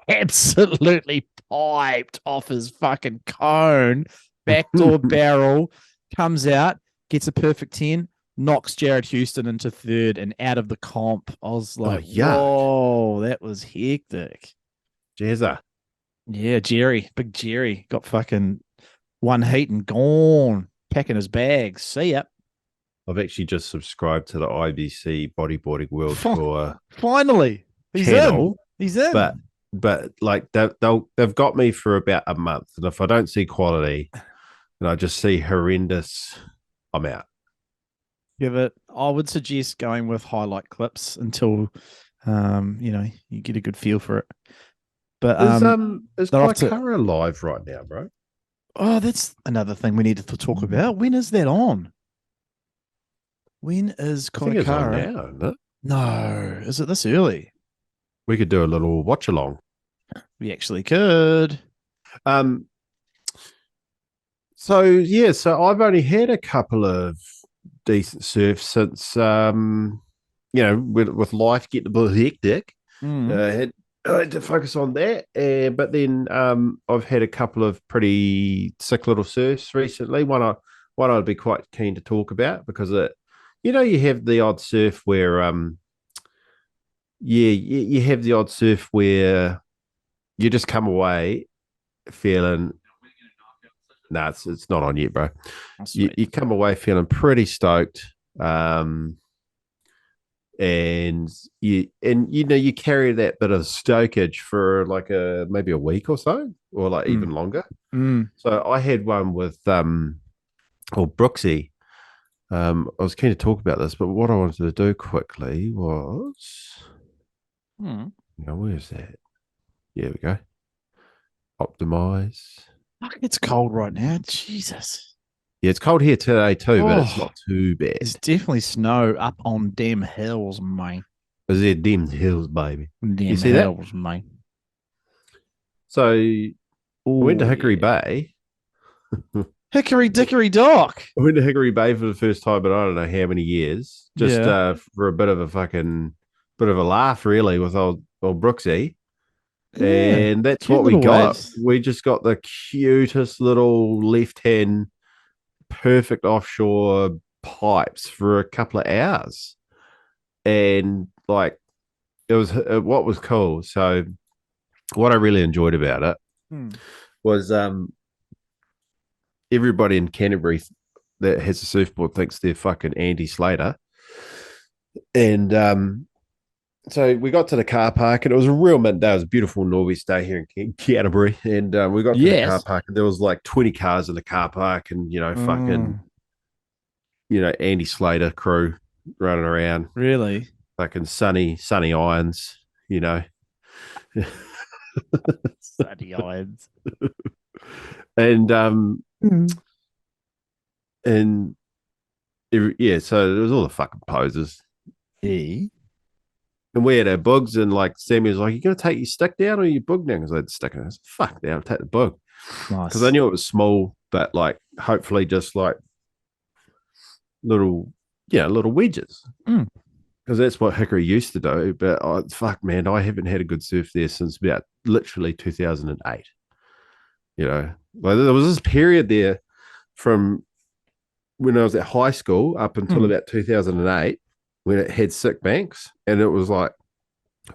Speaker 2: absolutely piped off his fucking cone, backdoor barrel, comes out, gets a perfect 10, knocks Jared Houston into third and out of the comp. I was like,
Speaker 3: yuck.
Speaker 2: whoa, that was hectic.
Speaker 3: Jazza.
Speaker 2: Yeah, big Jerry got fucking one heat and gone, packing his bags. See ya.
Speaker 3: I've actually just subscribed to the IBC Bodyboarding World Tour
Speaker 2: Finally, he's
Speaker 3: channel,
Speaker 2: in. He's in.
Speaker 3: But like they've got me for about a month, and if I don't see quality and I just see horrendous, I'm out.
Speaker 2: I would suggest going with highlight clips until you get a good feel for it. But
Speaker 3: is Kaikara live right now, bro?
Speaker 2: Oh, that's another thing we needed to talk about. When is that on? When is Kaikara?
Speaker 3: I think it's on now, isn't it?
Speaker 2: No, is it this early?
Speaker 3: We could do a little watch along.
Speaker 2: We actually could.
Speaker 3: So I've only had a couple of decent surfs since with life getting a bit hectic. I had to focus on that, but then I've had a couple of pretty sick little surfs recently. One I'd be quite keen to talk about because you have the odd surf where you have the odd surf where you just come away feeling. No, it's not on yet, bro. You come away feeling pretty stoked, and you carry that bit of stokage for like maybe a week or so, or like even longer. So I had one with Brooksy. I was keen to talk about this, but what I wanted to do quickly was, where's that? Here we go. Optimize.
Speaker 2: Fuck, it's cold right now. Jesus.
Speaker 3: Yeah, it's cold here today too, but it's not too bad.
Speaker 2: There's definitely snow up on damn hills, mate.
Speaker 3: Is there damn hills, baby?
Speaker 2: Damn you see hills, that? Mate.
Speaker 3: So we went to Hickory Bay.
Speaker 2: Hickory Dickory Dock.
Speaker 3: I went to Hickory Bay for the first time, but I don't know how many years. Just for a bit of a laugh, really, with old Brooksy. And that's what we got. Waves. We just got the cutest little left-hand, perfect offshore pipes for a couple of hours. And like, what was cool. So what I really enjoyed about it was everybody in Canterbury that has a surfboard thinks they're fucking Andy Slater. And so we got to the car park, and it was a real mint day. It was a beautiful nor'easter day here in Canterbury. And we got to the car park, and there was like 20 cars in the car park, and Andy Slater crew running around.
Speaker 2: Really?
Speaker 3: Fucking sunny irons,
Speaker 2: Sunny irons.
Speaker 3: And so there was all the fucking poses.
Speaker 2: Yeah.
Speaker 3: And we had our bugs, and like Sammy was like, "You gonna take your stick down or your bug down?" Because I had stick in. I said, "Fuck down, take the bug."
Speaker 2: Nice.
Speaker 3: Because I knew it was small, but like hopefully just like little wedges. Because that's what Hickory used to do. But fuck, man, I haven't had a good surf there since about literally 2008. Like there was this period there from when I was at high school up until about 2008 when it had sick banks, and it was like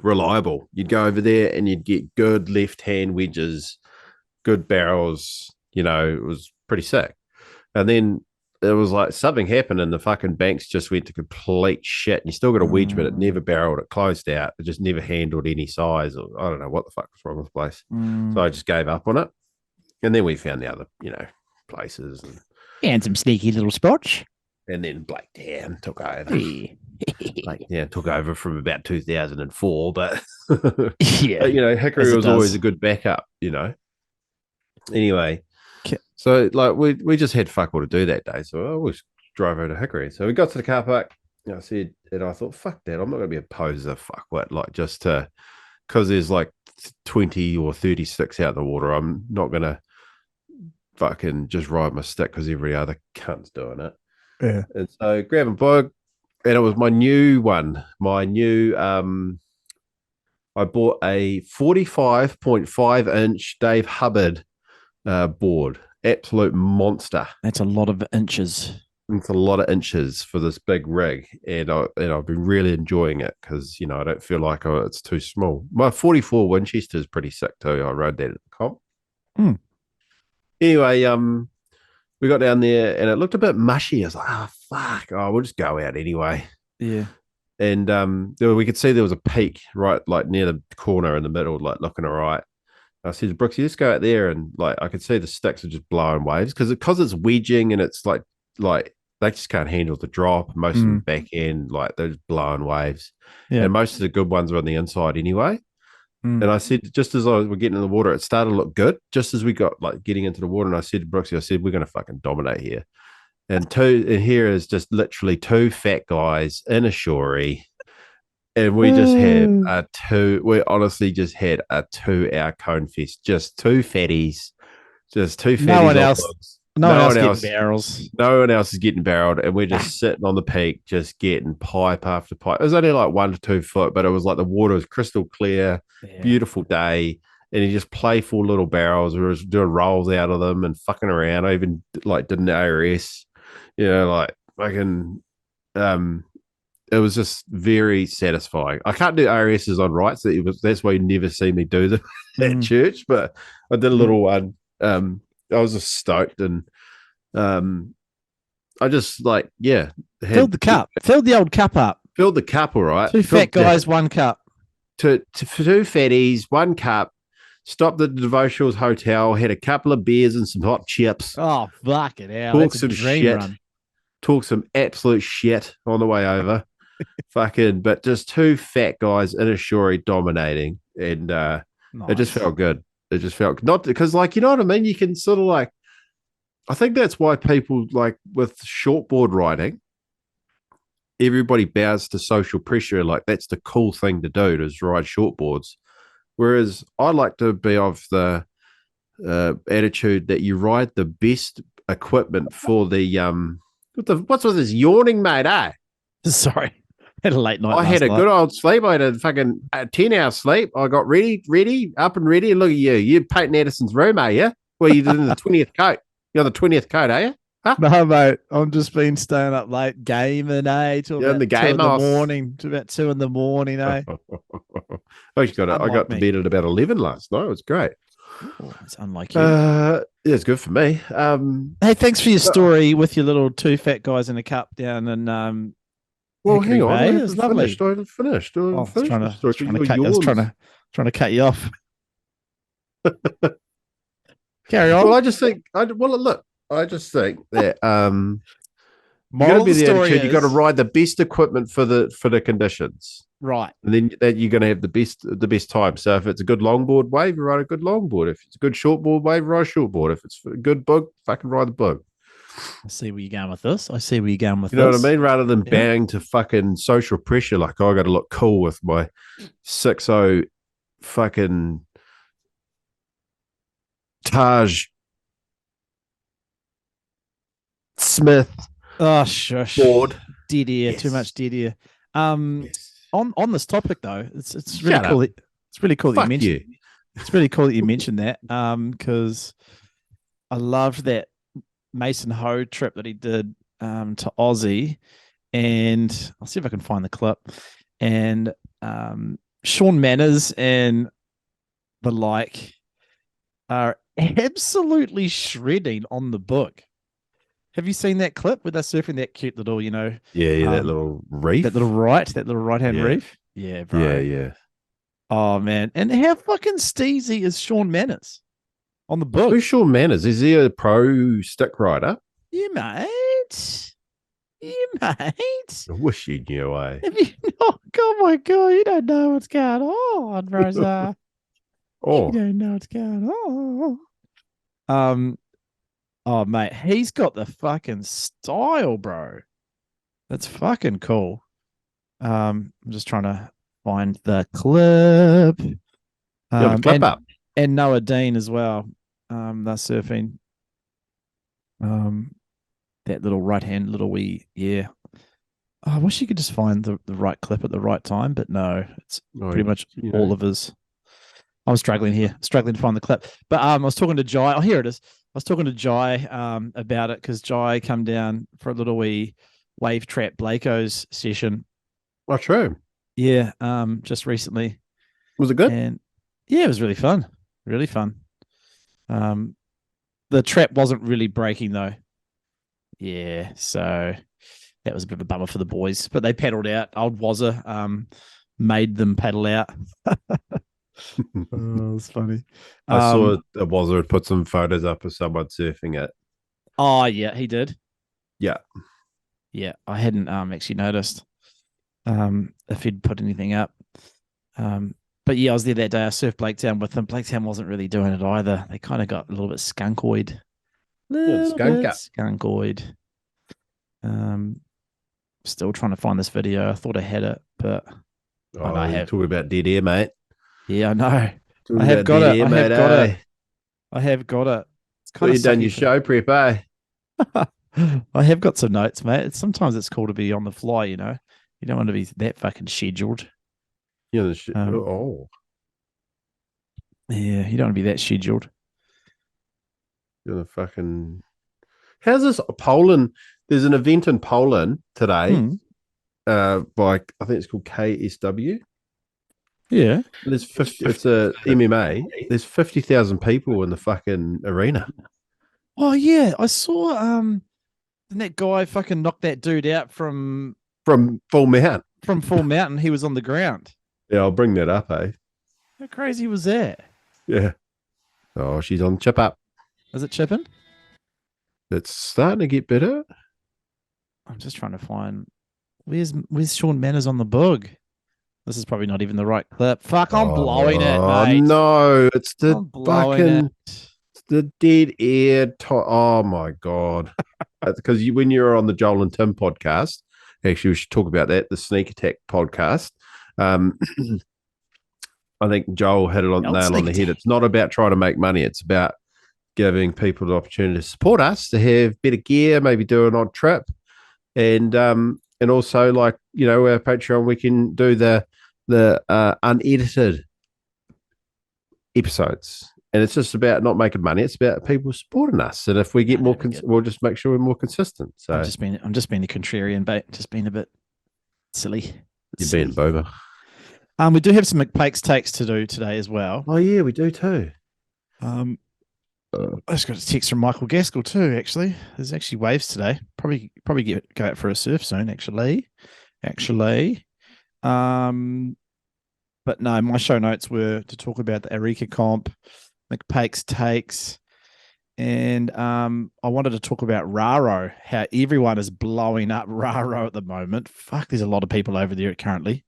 Speaker 3: reliable. You'd go over there and you'd get good left-hand wedges, good barrels. It was pretty sick. And then it was like something happened and the fucking banks just went to complete shit. And you still got a wedge, but it never barreled. It closed out. It just never handled any size. Or I don't know what the fuck was wrong with the place. So I just gave up on it. And then we found the other, places.
Speaker 2: And some sneaky little spots.
Speaker 3: And then Blacktown took over. Blacktown took over from about 2004. But, Hickory was always a good backup, Anyway. So like we just had fuck all to do that day, so I always drove over to Hickory. So we got to the car park, and I thought, fuck that, I'm not gonna be a poser fuckwit, like just because there's like 20 or 36 out in the water. I'm not gonna fucking just ride my stick because every other cunt's doing it.
Speaker 2: Yeah.
Speaker 3: And so grab a bug, and it was my new I bought a 45.5-inch Dave Hubbard board. Absolute monster.
Speaker 2: That's a lot of inches.
Speaker 3: It's a lot of inches for this big rig, and I've been really enjoying it because I don't feel like it's too small. My 44 Winchester is pretty sick too. I rode that at the comp. Anyway, we got down there and it looked a bit mushy. I was like, fuck, we'll just go out anyway.
Speaker 2: Yeah.
Speaker 3: And we could see there was a peak right like near the corner in the middle, like looking all right. I said to Brooksy, let's go out there, and like I could see the sticks are just blowing waves because it's wedging and it's like they just can't handle the drop. Most of them back end, like they're just blowing waves. Yeah. And most of the good ones are on the inside anyway. And I said, just as we're getting in the water, it started to look good. Just as we got like getting into the water, and I said to Brooksy, we're going to fucking dominate here. And here is just literally two fat guys in a shory. And we just had we honestly just had a 2-hour cone fest. Just two fatties.
Speaker 2: No one else. No one else getting barrels.
Speaker 3: No one else is getting barreled. And we're just sitting on the peak, just getting pipe after pipe. It was only like 1 to 2 foot, but it was like the water was crystal clear, beautiful day. And he just playful little barrels. We were doing rolls out of them and fucking around. I even like did an ARS, like fucking it was just very satisfying. I can't do RSs on rights. That's why you never see me do them at church. But I did a little one. I was just stoked, and I just
Speaker 2: filled the cup, filled the old cup up,
Speaker 3: filled the cup. All right,
Speaker 2: two fat guys, 1 cup.
Speaker 3: Two fatties, 1 cup. Stopped at the Devotionals Hotel, had a couple of beers and some hot chips.
Speaker 2: Oh, fuck it out! Talk some shit. Run.
Speaker 3: Talk some absolute shit on the way over. But just two fat guys in a shory dominating, and nice. It just felt good. It just felt not because, like, you know what I mean. You can sort of like, I think that's why people like with shortboard riding, everybody bows to social pressure. Like that's the cool thing to do is ride shortboards. Whereas I like to be of the attitude that you ride the best equipment for the what's with this yawning, mate?
Speaker 2: Sorry. Had a late night.
Speaker 3: I had a good old sleep. I had a fucking 10-hour sleep. I got ready, up and ready. And look at you. You're Peyton Addison's room, are you? Well, you're in the 20th coat. You're on the 20th coat, are you? Huh?
Speaker 2: No, mate. I've just been staying up late gaming, till
Speaker 3: about 2 in the
Speaker 2: morning. To about 2 in the morning,
Speaker 3: I got to bed at about 11 last night. It was great.
Speaker 2: Oh, it's unlike you.
Speaker 3: Yeah, it's good for me.
Speaker 2: Hey, thanks for your story with your little 2 fat guys in a cup down and
Speaker 3: well,
Speaker 2: Hickory
Speaker 3: hang on.
Speaker 2: It was lovely.
Speaker 3: I finished. I was
Speaker 2: trying to cut you off. Carry on.
Speaker 3: Well, I just think that you got to be the attitude. You got to ride the best equipment for the conditions,
Speaker 2: right?
Speaker 3: And then you're going to have the best time. So if it's a good longboard wave, you ride a good longboard. If it's a good shortboard wave, ride a shortboard. If it's a good bug, fucking ride the bug.
Speaker 2: I see where you're going with this. You
Speaker 3: know what I mean? Rather than bang to fucking social pressure, like I got to look cool with my 6.0 fucking Taj Smith.
Speaker 2: Oh, shush.
Speaker 3: Board.
Speaker 2: Dead ear. Yes. Too much dead ear. Yes. On this topic though, it's really cool. It's really cool that you mentioned. It's really cool that you mentioned that. Because I loved that Mason Ho trip that he did to Aussie, and I'll see if I can find the clip. And Sean Manners and the like are absolutely shredding on the book. Have you seen that clip where they're surfing that cute little,
Speaker 3: that little reef,
Speaker 2: that little right-hand reef? Yeah, bro.
Speaker 3: Yeah.
Speaker 2: Oh man, and how fucking steezy is Sean Manners on the book?
Speaker 3: Who's Sean Manners? Is he a pro stick rider?
Speaker 2: Yeah, mate.
Speaker 3: I wish you knew.
Speaker 2: Oh my god, you don't know what's going on, Rosa. You don't know what's going on. Oh mate, he's got the fucking style, bro. That's fucking cool. I'm just trying to find the clip.
Speaker 3: Clip up.
Speaker 2: And Noah Dean as well. They're surfing. That little right-hand little wee, yeah. Oh, I wish you could just find the right clip at the right time, but no, it's pretty much all of his. I'm struggling to find the clip. But I was talking to Jai. Oh, here it is. was talking to Jai about it because Jai come down for a little wee wave trap Blakeo's session.
Speaker 3: Oh, true.
Speaker 2: Yeah, just recently.
Speaker 3: Was it good?
Speaker 2: And yeah, it was really fun. Really fun. The trap wasn't really breaking though. Yeah, so that was a bit of a bummer for the boys. But they paddled out. Old Wazza made them paddle out. Oh, it's funny.
Speaker 3: I saw the Wazza put some photos up of someone surfing it.
Speaker 2: Oh yeah, he did.
Speaker 3: Yeah.
Speaker 2: Yeah, I hadn't actually noticed if he'd put anything up. But yeah, I was there that day. I surfed Blaketown with them. Blaketown wasn't really doing it either. They kind of got a little bit skunkoid. Skunkoid. Still trying to find this video. I thought I had it, but
Speaker 3: I have. Talking about dead air, mate.
Speaker 2: Yeah, I know. I have got it. I have got it. It's kind of
Speaker 3: you done your show prep, eh?
Speaker 2: I have got some notes, mate. Sometimes it's cool to be on the fly, you know. You don't want to be that fucking scheduled.
Speaker 3: Yeah,
Speaker 2: Yeah, you don't want to be that scheduled.
Speaker 3: You're the fucking. How's this Poland? There's an event in Poland today. By I think it's called KSW.
Speaker 2: Yeah.
Speaker 3: There's 50. It's a MMA. There's 50,000 people in the fucking arena.
Speaker 2: Oh yeah, I saw. Didn't that guy fucking knock that dude out from
Speaker 3: Full Mount?
Speaker 2: From Full Mountain, he was on the ground.
Speaker 3: Yeah, I'll bring that up, eh?
Speaker 2: How crazy was that?
Speaker 3: Yeah. Oh, she's on chip up.
Speaker 2: Is it chipping?
Speaker 3: It's starting to get better.
Speaker 2: I'm just trying to find where's Sean Manners on the bug. This is probably not even the right clip. Fuck, I'm blowing it, mate.
Speaker 3: Oh no, it's the fucking it's the dead air. Oh my god! Because when you're on the Joel and Tim podcast, actually we should talk about that. The Sneak Attack podcast. I think Joel hit it on nail on the head. It's not about trying to make money. It's about giving people the opportunity to support us, to have better gear, maybe do an odd trip, and also, like, you know, our Patreon, we can do the unedited episodes, and it's just about not making money. It's about people supporting us, and if we get more, we'll just make sure we're more consistent. So I'm just
Speaker 2: being the contrarian, bait, just being a bit silly.
Speaker 3: You're being boomer.
Speaker 2: We do have some McFakes takes to do today as well.
Speaker 3: Oh yeah, we do too.
Speaker 2: I just got a text from Michael Gaskell too. Actually, there's actually waves today. Probably go out for a surf soon. Actually, but no, my show notes were to talk about the Arica comp, McFakes takes, and I wanted to talk about Raro. How everyone is blowing up Raro at the moment. Fuck, there's a lot of people over there currently.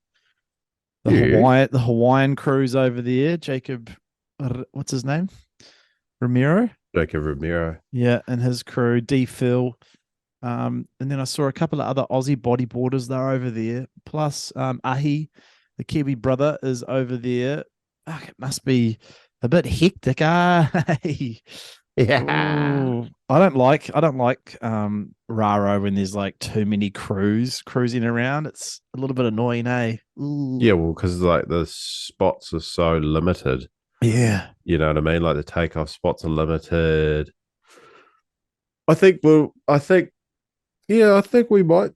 Speaker 2: The Hawaiian crew's over there. Jacob, what's his name?
Speaker 3: Jacob Romero.
Speaker 2: Yeah, and his crew, D Phil. And then I saw a couple of other Aussie bodyboarders that are over there. Plus Ahi, the Kiwi brother, is over there. Fuck, it must be a bit hectic.
Speaker 3: Yeah.
Speaker 2: Ooh, I don't like Raro when there's like too many crews cruising around. It's a little bit annoying, eh? Ooh.
Speaker 3: Yeah, well, because like the spots are so limited.
Speaker 2: Yeah.
Speaker 3: You know what I mean? Like the takeoff spots are limited. I think we might,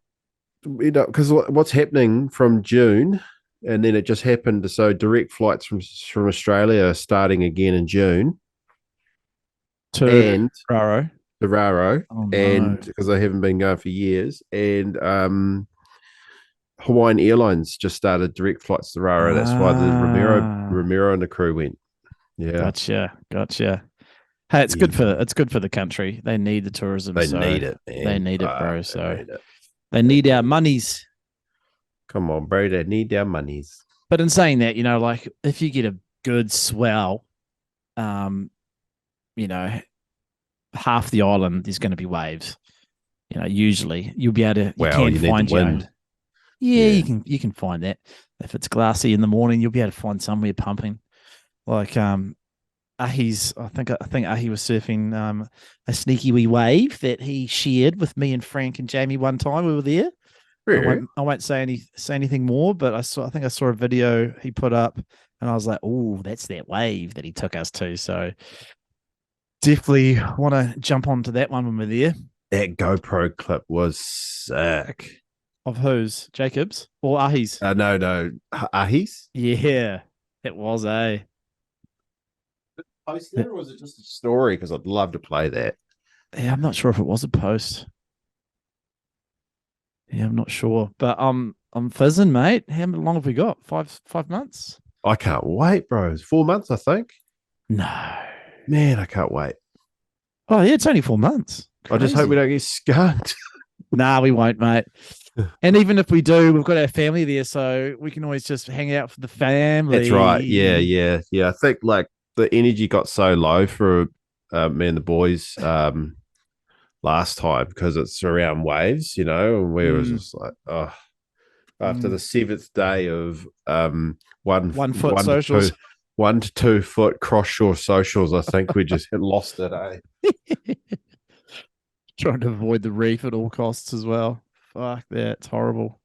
Speaker 3: you know, because what's happening from June, and then it just happened. So direct flights from Australia are starting again in June.
Speaker 2: To Raro.
Speaker 3: Oh, no. And because they haven't been going for years. And Hawaiian Airlines just started direct flights to Raro. That's why the Romero and the crew went. Yeah.
Speaker 2: Gotcha. Hey, it's good for the country. They need the tourism.
Speaker 3: They need it, man.
Speaker 2: They need it, bro. They need our monies.
Speaker 3: Come on, bro. They need our monies.
Speaker 2: But in saying that, you know, like if you get a good swell, you know, half the island is going to be waves. You know, usually you'll be able to. You find your own. Yeah, you can find that. If it's glassy in the morning, you'll be able to find somewhere pumping. Like Ahi's, I think Ahi was surfing a sneaky wee wave that he shared with me and Frank and Jamie one time. We were there. Really? I won't say anything more, but I think I saw a video he put up, and I was like, "Oh, that's that wave that he took us to." So Definitely want to jump onto that one when we're there.
Speaker 3: That GoPro clip was sick.
Speaker 2: Of whose? Jacob's or Ahi's?
Speaker 3: No, Ahis.
Speaker 2: Yeah, it was
Speaker 3: Post there, or was it just a story? Because I'd love to play that.
Speaker 2: Yeah, I'm not sure if it was a post. Yeah, I'm not sure, but I'm fizzing, mate. How long have we got? Five months?
Speaker 3: I can't wait, bro. It's 4 months, I think.
Speaker 2: No,
Speaker 3: Man, I can't wait.
Speaker 2: oh yeah, it's only 4 months.
Speaker 3: I just hope
Speaker 2: Crazy.
Speaker 3: we don't get skunked.
Speaker 2: Nah, we won't, mate. And even if we do, we've got our family there, so we can always just hang out for the family.
Speaker 3: That's right. Yeah. I think like the energy got so low for me and the boys last time because it's around waves, and we was just like, oh, after the 7th day of
Speaker 2: 1 foot socials.
Speaker 3: 1 to 2 foot cross shore socials, I think we just lost it, eh?
Speaker 2: Trying to avoid the reef at all costs as well. Fuck that, it's horrible.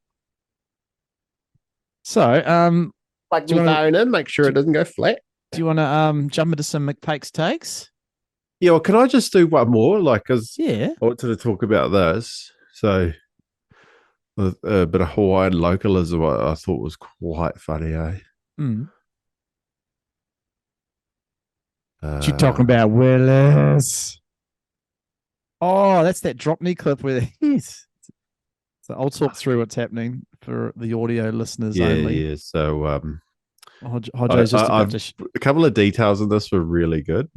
Speaker 2: So,
Speaker 3: Like you bone in, make sure it doesn't go flat.
Speaker 2: Do you want to jump into some McFakes takes?
Speaker 3: Yeah, well, can I just do one more? Like, because
Speaker 2: Yeah,
Speaker 3: I wanted to talk about this. So, a bit of Hawaiian localism I thought was quite funny, eh?
Speaker 2: What you talking about, Willis? Oh, that's that drop knee clip where he's. So I'll talk through what's happening for the audio listeners only.
Speaker 3: Yeah. So,
Speaker 2: Hodgo's just about to.
Speaker 3: A couple of details in this were really good.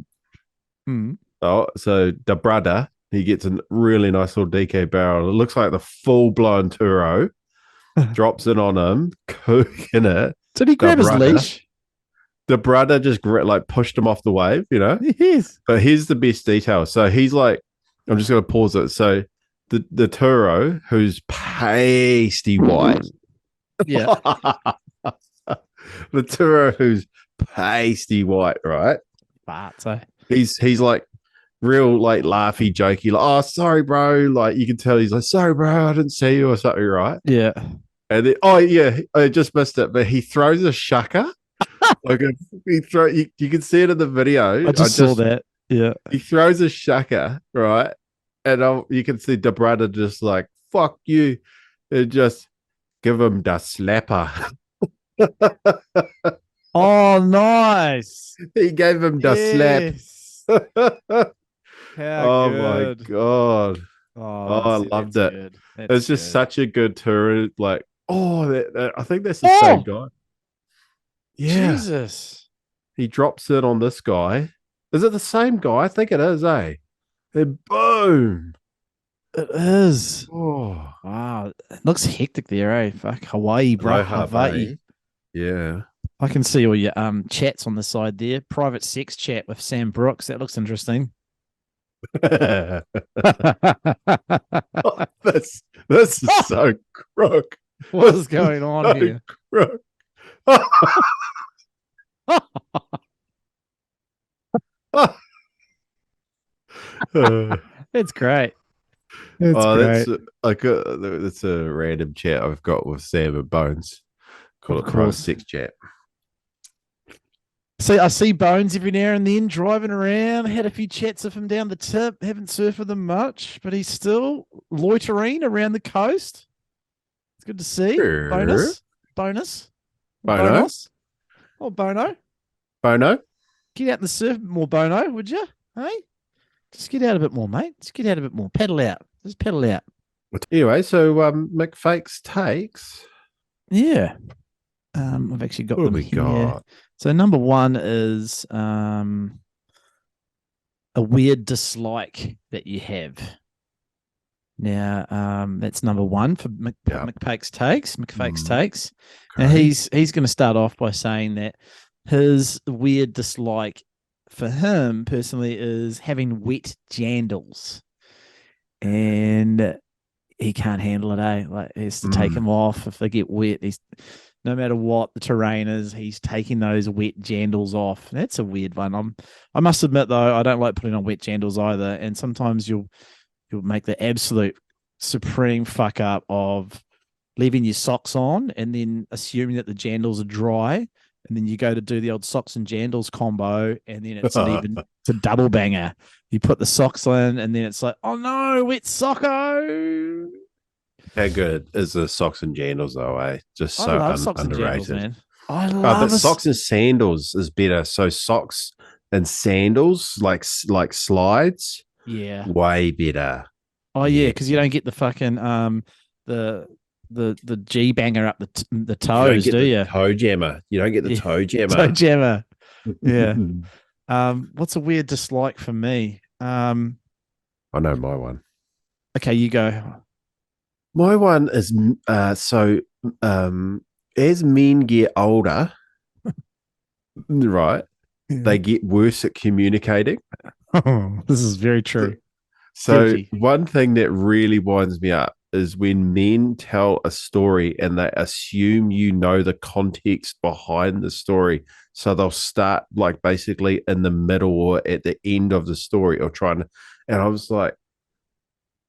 Speaker 3: Oh, so the brother, he gets a really nice little DK barrel. It looks like the full-blown Turo. Drops it on him, cooking it.
Speaker 2: Did he grab his leash?
Speaker 3: The brother just pushed him off the wave,
Speaker 2: Yes.
Speaker 3: But here's the best detail. So he's like, I'm just going to pause it. So the Turo, who's pasty white.
Speaker 2: Yeah.
Speaker 3: The Turo, who's pasty white, right?
Speaker 2: But
Speaker 3: he's like real laughy, jokey, like, oh, sorry, bro. Like you can tell he's like, sorry, bro, I didn't see you or something, right?
Speaker 2: Yeah.
Speaker 3: And then, oh yeah, I just missed it. But he throws a shaka. You can see it in the video.
Speaker 2: I just saw that. Yeah.
Speaker 3: He throws a shaka, right? And you can see the brother just like, fuck you. And just give him the slapper.
Speaker 2: Oh, nice.
Speaker 3: He gave him the slap.
Speaker 2: How
Speaker 3: good. My God.
Speaker 2: Oh,
Speaker 3: I loved it. It's just such a good tour. Like, I think that's the same guy. Yeah.
Speaker 2: Jesus.
Speaker 3: He drops it on this guy. Is it the same guy? I think it is, eh? And boom.
Speaker 2: It is.
Speaker 3: Oh.
Speaker 2: Wow. It looks hectic there, eh? Fuck. Hawaii, bro. Hawaii.
Speaker 3: Yeah.
Speaker 2: I can see all your chats on the side there. Private sex chat with Sam Brooks. That looks interesting.
Speaker 3: This is so crook.
Speaker 2: What is going on here?
Speaker 3: Crook.
Speaker 2: It's great.
Speaker 3: That's that's a random chat I've got with Sam and Bones. Call it private sex chat.
Speaker 2: See, I see Bones every now and then driving around. Had a few chats with him down the tip. Haven't surfed with him much, but he's still loitering around the coast. It's good to see.
Speaker 3: Sure.
Speaker 2: Bonus.
Speaker 3: Bono.
Speaker 2: Oh, Bono. Get out in the surf more, Bono, would you? Hey? Just get out a bit more, mate. Just get out a bit more. Paddle out. Just paddle out.
Speaker 3: Anyway, so McFakes takes.
Speaker 2: Yeah. I've actually got
Speaker 3: What
Speaker 2: them
Speaker 3: have we
Speaker 2: here.
Speaker 3: got?
Speaker 2: So number one is a weird dislike that you have. Now, that's number one for McFakes takes. McFakes takes. And he's going to start off by saying that his weird dislike for him personally is having wet jandals. And he can't handle it, eh? Like he has to take them off if they get wet. No matter what the terrain is, he's taking those wet jandals off. That's a weird one. I must admit though, I don't like putting on wet jandals either. And sometimes you'll make the absolute supreme fuck up of leaving your socks on and then assuming that the jandals are dry and then you go to do the old socks and jandals combo, and then it's a double banger. You put the socks in, and then it's like, oh no, wet socko.
Speaker 3: How good is the socks and jandals though? Just
Speaker 2: I
Speaker 3: so
Speaker 2: love socks
Speaker 3: underrated.
Speaker 2: and jandals, man. I love
Speaker 3: but socks and sandals is better. So socks and sandals, like slides,
Speaker 2: yeah,
Speaker 3: way better.
Speaker 2: Oh yeah, because you don't get the fucking the G banger up the toes, do you?
Speaker 3: Toe jammer. You don't get the toe jammer.
Speaker 2: Toe jammer. Yeah. What's a weird dislike for me?
Speaker 3: I know my one.
Speaker 2: Okay, you go.
Speaker 3: My one is as men get older, right?
Speaker 2: Yeah.
Speaker 3: They get worse at communicating.
Speaker 2: This is very true.
Speaker 3: So
Speaker 2: Guilty.
Speaker 3: one thing that really winds me up is when men tell a story and they assume you know the context behind the story. So they'll start like basically in the middle or at the end of the story or trying to, and I was like,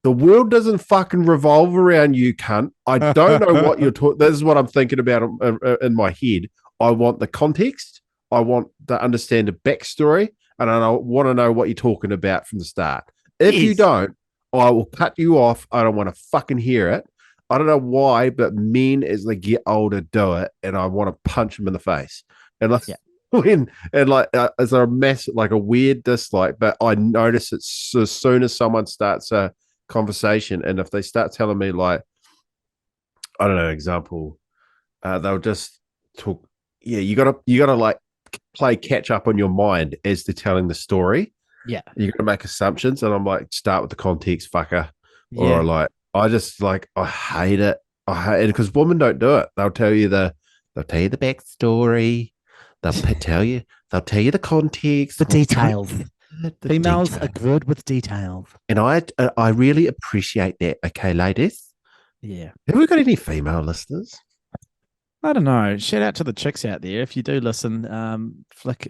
Speaker 3: the world doesn't fucking revolve around you, cunt. I don't know what you're talking. This is what I'm thinking about in my head. I want the context. I want to understand the backstory, and I want to know what you're talking about from the start. If you don't, I will cut you off. I don't want to fucking hear it. I don't know why, but men as they get older do it, and I want to punch them in the face. And like it's a mess, like a weird dislike. But I notice it as soon as someone starts a conversation, and if they start telling me like, I don't know, example, they'll just talk. Yeah, you gotta like play catch up on your mind as they're telling the story.
Speaker 2: Yeah.
Speaker 3: You got to make assumptions. And I'm like, start with the context, fucker.
Speaker 2: Yeah.
Speaker 3: Or like, I just like, I hate it. I hate it because women don't do it. They'll tell you the backstory. They'll tell you the context.
Speaker 2: The details. Females are good with details.
Speaker 3: And I really appreciate that. Okay, ladies.
Speaker 2: Yeah.
Speaker 3: Have we got any female listeners?
Speaker 2: I don't know. Shout out to the chicks out there. If you do listen, flick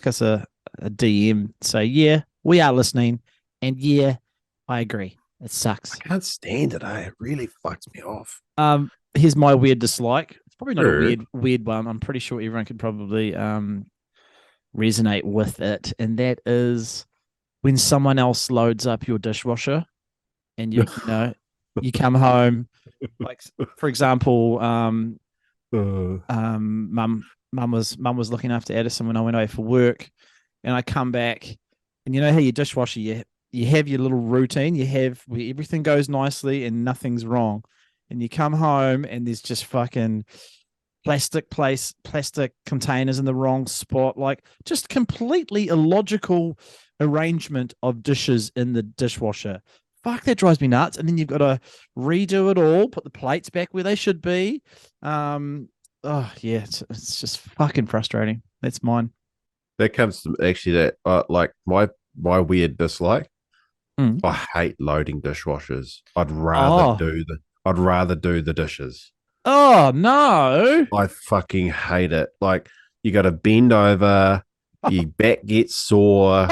Speaker 2: us a DM. Say, yeah, we are listening. And yeah, I agree. It sucks.
Speaker 3: I can't stand it. It really fucks me off.
Speaker 2: Here's my weird dislike. It's probably not a weird one. I'm pretty sure everyone could probably resonate with it. And that is when someone else loads up your dishwasher and you come home, like for example, mum was looking after Addison when I went away for work, and I come back, and you know how your dishwasher, you have your little routine, you have where everything goes nicely and nothing's wrong, and you come home and there's just fucking plastic containers in the wrong spot, like just completely illogical arrangement of dishes in the dishwasher. Fuck, that drives me nuts. And then you've got to redo it all, put the plates back where they should be. It's just fucking frustrating. That's mine.
Speaker 3: That comes to actually that like my weird dislike. I hate loading dishwashers. I'd rather do the dishes.
Speaker 2: Oh no.
Speaker 3: I fucking hate it. Like you gotta bend over, your back gets sore,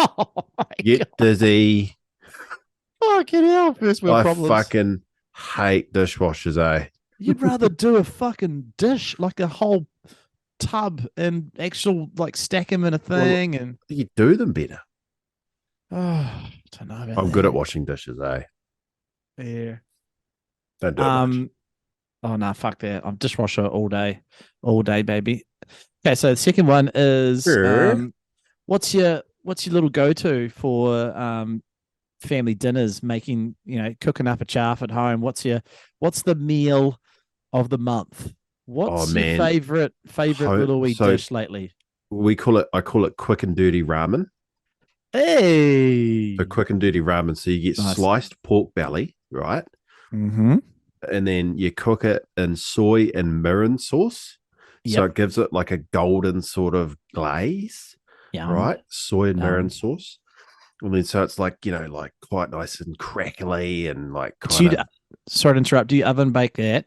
Speaker 3: get dizzy.
Speaker 2: Fucking hell, first world problems.
Speaker 3: I fucking hate dishwashers, eh?
Speaker 2: You'd rather do a fucking dish, like a whole tub, and actual like stack them in a thing, and
Speaker 3: you do them better.
Speaker 2: Oh, I don't know about
Speaker 3: I'm good at washing dishes, eh?
Speaker 2: Yeah.
Speaker 3: Don't do it much.
Speaker 2: Oh no, fuck that. I'm dishwasher all day, baby. Okay, so the second one is what's your little go-to for family dinners, making, cooking up a chaff at home? What's the meal of the month? What's your favorite little wee dish lately?
Speaker 3: I call it quick and dirty ramen.
Speaker 2: Hey,
Speaker 3: so quick and dirty ramen. So you get sliced pork belly, right?
Speaker 2: Mm-hmm.
Speaker 3: And then you cook it in soy and mirin sauce. Yep. So it gives it like a golden sort of glaze, right? Soy and mirin sauce. I mean, so it's like, like quite nice and crackly and like kind of...
Speaker 2: Sorry to interrupt. Do you oven bake that?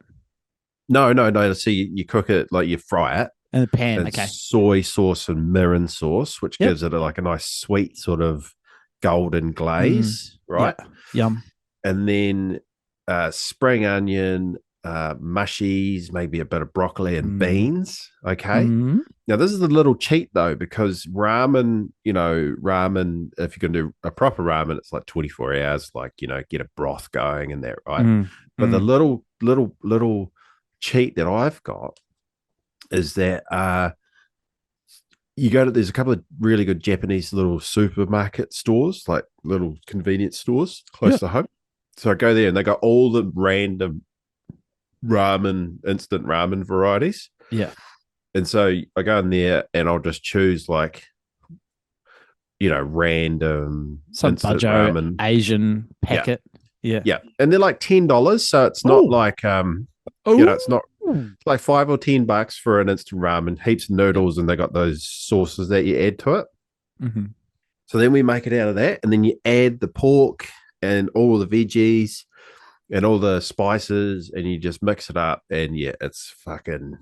Speaker 3: No. So you cook it, like you fry it.
Speaker 2: In the pan,
Speaker 3: okay. Soy sauce and mirin sauce, which gives it like a nice sweet sort of golden glaze, right?
Speaker 2: Yep. Yum.
Speaker 3: And then spring onion, mushies, maybe a bit of broccoli and beans. Okay.
Speaker 2: Mm.
Speaker 3: Now, this is a little cheat though, because ramen, if you're going to do a proper ramen, it's like 24 hours, like, get a broth going and that, right? But the little cheat that I've got is that there's a couple of really good Japanese little supermarket stores, like little convenience stores close to home. So I go there and they got all the random instant ramen varieties.
Speaker 2: Yeah.
Speaker 3: And so I go in there and I'll just choose like, random
Speaker 2: some
Speaker 3: instant
Speaker 2: budget
Speaker 3: ramen
Speaker 2: Asian packet. Yeah.
Speaker 3: Yeah. And they're like $10. So it's not like, it's not like $5 or $10 for an instant ramen, heaps of noodles, and they got those sauces that you add to it.
Speaker 2: Mm-hmm.
Speaker 3: So then we make it out of that. And then you add the pork and all the veggies and all the spices, and you just mix it up. And yeah, it's fucking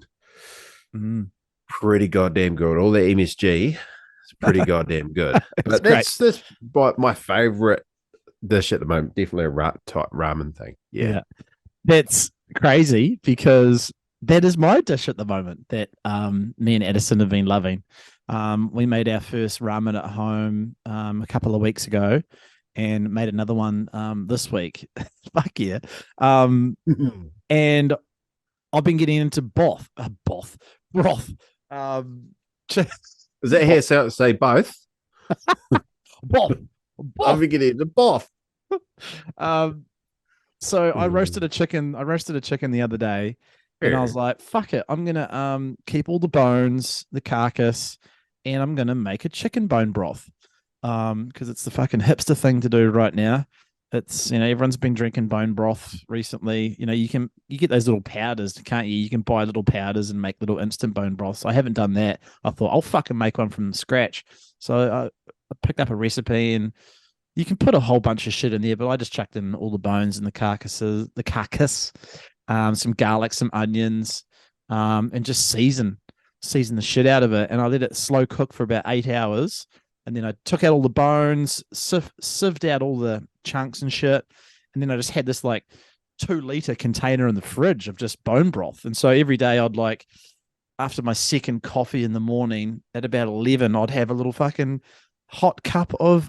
Speaker 3: pretty goddamn good. All the MSG is pretty goddamn good. But that's my favorite dish at the moment. Definitely a type ramen thing. Yeah.
Speaker 2: That's crazy, because that is my dish at the moment that me and Edison have been loving. We made our first ramen at home a couple of weeks ago, and made another one this week. Fuck yeah. And I've been getting into broth. Is
Speaker 3: that how it sounds to say both?
Speaker 2: Broth.
Speaker 3: I've been getting into broth.
Speaker 2: So I roasted a chicken. The other day, and I was like, "Fuck it! I'm gonna keep all the bones, the carcass, and I'm gonna make a chicken bone broth." Because it's the fucking hipster thing to do right now. It's, everyone's been drinking bone broth recently. You get those little powders, can't you? You can buy little powders and make little instant bone broths. I haven't done that. I thought I'll fucking make one from scratch. So I picked up a recipe, and you can put a whole bunch of shit in there, but I just chucked in all the bones and the carcass, some garlic, some onions, and just season the shit out of it. And I let it slow cook for about 8 hours. And then I took out all the bones, sieved out all the chunks and shit. And then I just had this like 2-liter container in the fridge of just bone broth. And so every day I'd after my second coffee in the morning at about 11, I'd have a little fucking hot cup of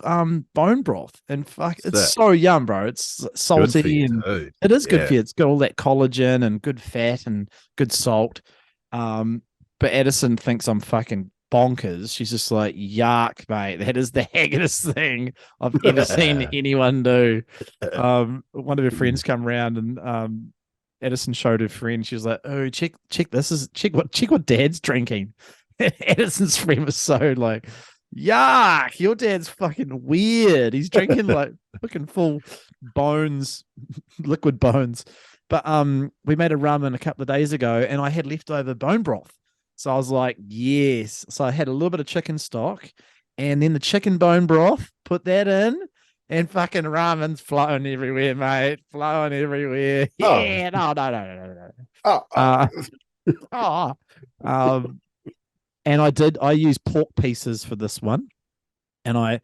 Speaker 2: bone broth. And it's so yum, bro. It's salty and it is good for you. It's got all that collagen and good fat and good salt. But Edison thinks I'm fucking bonkers. She's just like, yuck, mate. That is the haggiest thing I've ever seen anyone do. One of her friends come around, and Edison showed her friend. She was like, "Oh, check this. Check what Dad's drinking." Edison's friend was so like, yuck, your dad's fucking weird. He's drinking like fucking full bones, liquid bones. But we made a ramen a couple of days ago, and I had leftover bone broth. So I was like, yes. So I had a little bit of chicken stock, and then the chicken bone broth, put that in, and fucking ramen's flowing everywhere, mate. Flowing everywhere. Yeah, no. And I used pork pieces for this one. And I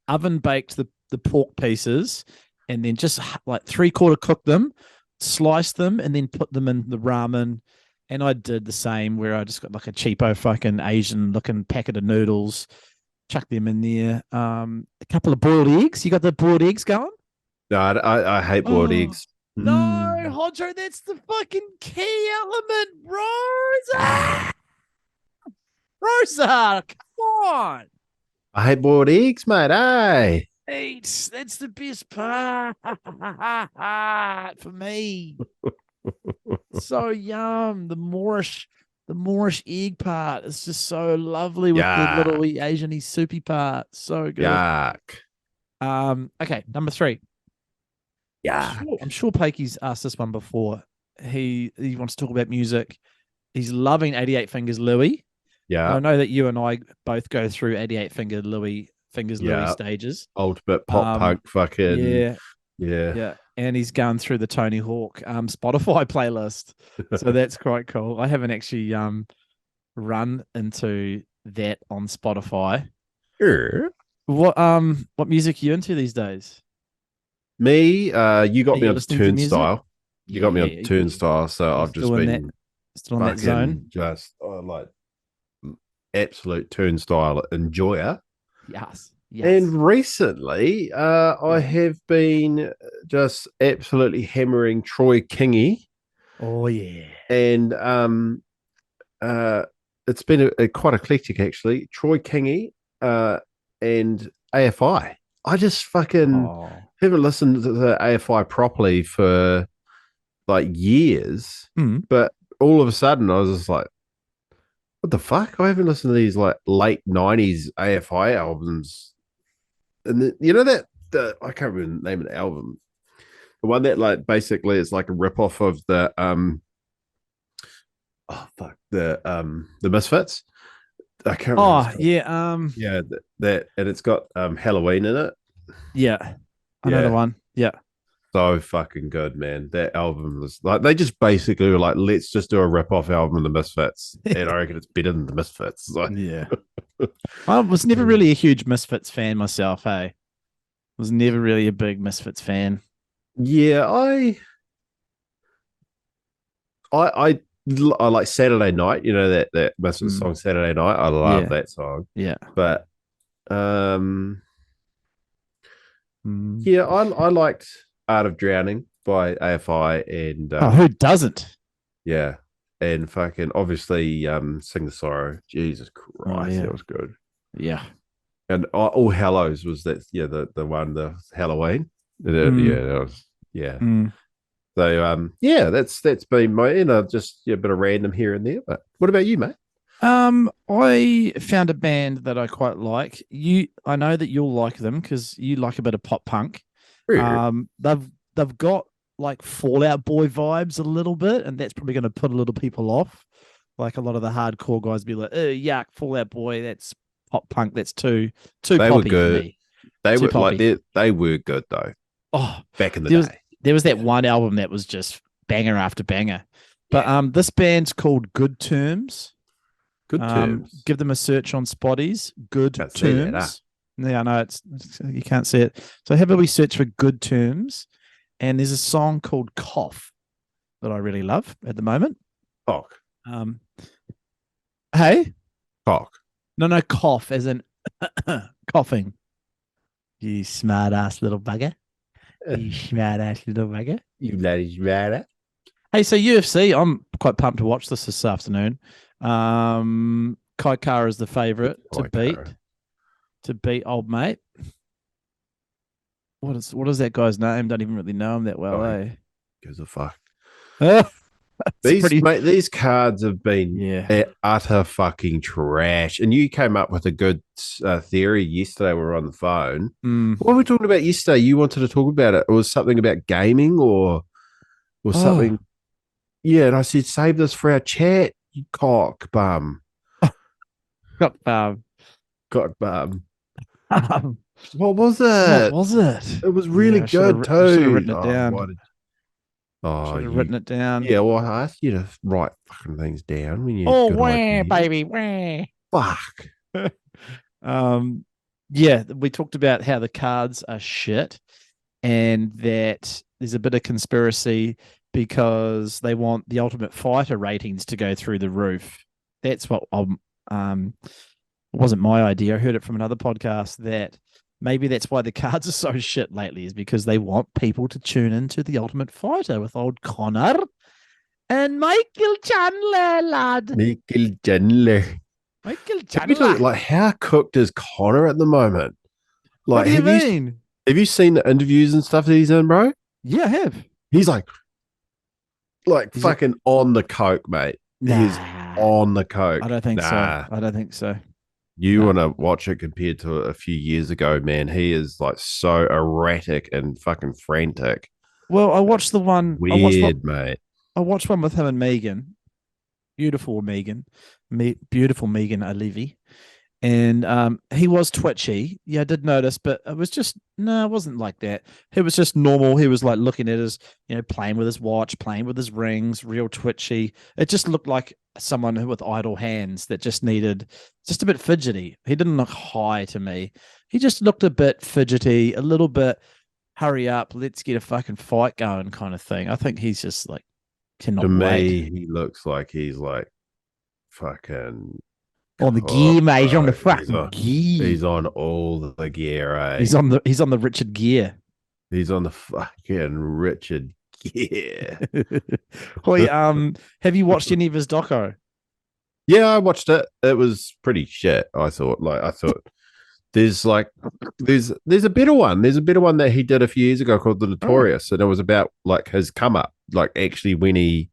Speaker 2: oven baked the pork pieces, and then just like 3/4 cook them, slice them, and then put them in the ramen. And I did the same, where I just got like a cheapo fucking Asian looking packet of noodles, chuck them in there. A couple of boiled eggs. You got the boiled eggs going?
Speaker 3: No, I hate boiled eggs.
Speaker 2: No, Hodgo, that's the fucking key element, Rosa. Rosa, come on.
Speaker 3: I hate boiled eggs, mate. Hey.
Speaker 2: That's the best part for me. So yum. The Moorish egg part is just so lovely with the little Asian-y soupy part. So good.
Speaker 3: Yuck.
Speaker 2: Okay, number 3.
Speaker 3: Yeah.
Speaker 2: I'm sure Pakey's asked this one before. He wants to talk about music. He's loving 88 Fingers Louie.
Speaker 3: Yeah.
Speaker 2: I know that you and I both go through 88 Fingers Louie stages.
Speaker 3: Ultimate pop punk fucking
Speaker 2: yeah. And he's going through the Tony Hawk Spotify playlist. So that's quite cool. I haven't actually run into that on Spotify.
Speaker 3: Sure.
Speaker 2: What music are you into these days?
Speaker 3: Me, you got
Speaker 2: Are
Speaker 3: me
Speaker 2: you
Speaker 3: onto
Speaker 2: listening to music?
Speaker 3: Turnstile. You got me on
Speaker 2: Yeah,
Speaker 3: Turnstile, so
Speaker 2: you're
Speaker 3: I've just
Speaker 2: still in
Speaker 3: been
Speaker 2: still in that zone.
Speaker 3: fucking just like absolute Turnstile enjoyer.
Speaker 2: Yes.
Speaker 3: And recently, I have been just absolutely hammering Troy Kingy,
Speaker 2: Oh yeah.
Speaker 3: and it's been a quite eclectic actually. Troy Kingy, and AFI. I just fucking haven't listened to the AFI properly for like years, but all of a sudden I was just like, what the fuck? I haven't listened to these like late 90s AFI albums. And you know that I can't remember the name of the album. The one that like basically is like a ripoff of the the Misfits. I can't remember.
Speaker 2: Yeah.
Speaker 3: That and it's got Halloween in it.
Speaker 2: Yeah. Another one. Yeah.
Speaker 3: So fucking good, man. That album was like they just basically were like, let's just do a rip-off album of the Misfits. And I reckon it's better than the Misfits. Like,
Speaker 2: yeah. I was never really a huge Misfits fan myself, hey. Was never really a big Misfits fan.
Speaker 3: Yeah, I like Saturday Night, you know that Misfits song Saturday Night. I love that song.
Speaker 2: Yeah.
Speaker 3: But yeah, I liked Art of Drowning by AFI and
Speaker 2: who doesn't?
Speaker 3: Yeah. And fucking obviously Sing the Sorrow. Jesus Christ, that was good.
Speaker 2: Yeah.
Speaker 3: And All Hallows was that the one, the Halloween. Yeah, that was So that's been my just a bit of random here and there. But what about you, mate?
Speaker 2: I found a band that I quite like. I know that you'll like them because you like a bit of pop punk. They've got like Fall Out Boy vibes a little bit, and that's probably going to put a little people off. Like a lot of the hardcore guys be like, "Oh, yuck, Fall Out Boy, that's pop punk. That's too
Speaker 3: they
Speaker 2: poppy
Speaker 3: were good.
Speaker 2: for me."
Speaker 3: They were poppy. Like they were good though.
Speaker 2: Oh,
Speaker 3: back in the day,
Speaker 2: there was that one album that was just banger after banger. But this band's called Good Terms.
Speaker 3: Good Terms.
Speaker 2: Give them a search on Spotties. Good Terms. Yeah, I know you can't see it. So have a wee search for Good Terms, and there's a song called Cough that I really love at the moment.
Speaker 3: Cock.
Speaker 2: Hey?
Speaker 3: Cock.
Speaker 2: No, cough as in coughing. You smart ass little bugger. You smart ass little bugger.
Speaker 3: You bloody smart.
Speaker 2: Hey, so UFC, I'm quite pumped to watch this afternoon. Kai Kara is the favorite to beat old mate. What is that guy's name? Don't even really know him that well,
Speaker 3: Gives a fuck. These cards have been utter fucking trash. And you came up with a good theory yesterday. We were on the phone. What were we talking about yesterday? You wanted to talk about it. It was something about gaming or something. Yeah, and I said, save this for our chat, you cock bum.
Speaker 2: Cock bum.
Speaker 3: What was it?
Speaker 2: What was it?
Speaker 3: It was really good too.
Speaker 2: I should have written it down.
Speaker 3: Should
Speaker 2: have written it down.
Speaker 3: Yeah, well, I asked you to write fucking things down when you.
Speaker 2: Baby, wah.
Speaker 3: Fuck.
Speaker 2: Yeah, we talked about how the cards are shit, and that there's a bit of conspiracy because they want the Ultimate Fighter ratings to go through the roof. That's what it wasn't my idea. I heard it from another podcast that maybe that's why the cards are so shit lately, is because they want people to tune into the Ultimate Fighter with old Connor and Michael Chandler, lad.
Speaker 3: Michael Chandler. Like, how cooked is Connor at the moment? Like,
Speaker 2: what do you mean?
Speaker 3: Have you seen the interviews and stuff that he's in, bro?
Speaker 2: Yeah, I have.
Speaker 3: He's like fucking on the coke, mate. He's on the coke.
Speaker 2: I don't think so. I don't think so.
Speaker 3: You want to watch it compared to a few years ago, man. He is like so erratic and fucking frantic.
Speaker 2: Well, I watched the one.
Speaker 3: Mate.
Speaker 2: I watched one with him and Megan. Beautiful Megan. Beautiful Megan O'Leary. And he was twitchy. Yeah, I did notice, but it was just, it wasn't like that. It was just normal. He was like looking at his, playing with his watch, playing with his rings, real twitchy. It just looked like someone with idle hands that just needed, just a bit fidgety. He didn't look high to me. He just looked a bit fidgety, a little bit hurry up, let's get a fucking fight going kind of thing. I think he's just like cannot
Speaker 3: To me,
Speaker 2: wait.
Speaker 3: he looks like he's like fucking
Speaker 2: On the gear, mate. He's on the
Speaker 3: bro.
Speaker 2: fucking gear.
Speaker 3: He's on all the gear, eh?
Speaker 2: He's on the Richard gear.
Speaker 3: He's on the fucking Richard gear.
Speaker 2: Wait, have you watched any of his doco?
Speaker 3: Yeah, I watched it. It was pretty shit. I thought there's a better one. There's a better one that he did a few years ago called The Notorious, and it was about like his come up, like actually when he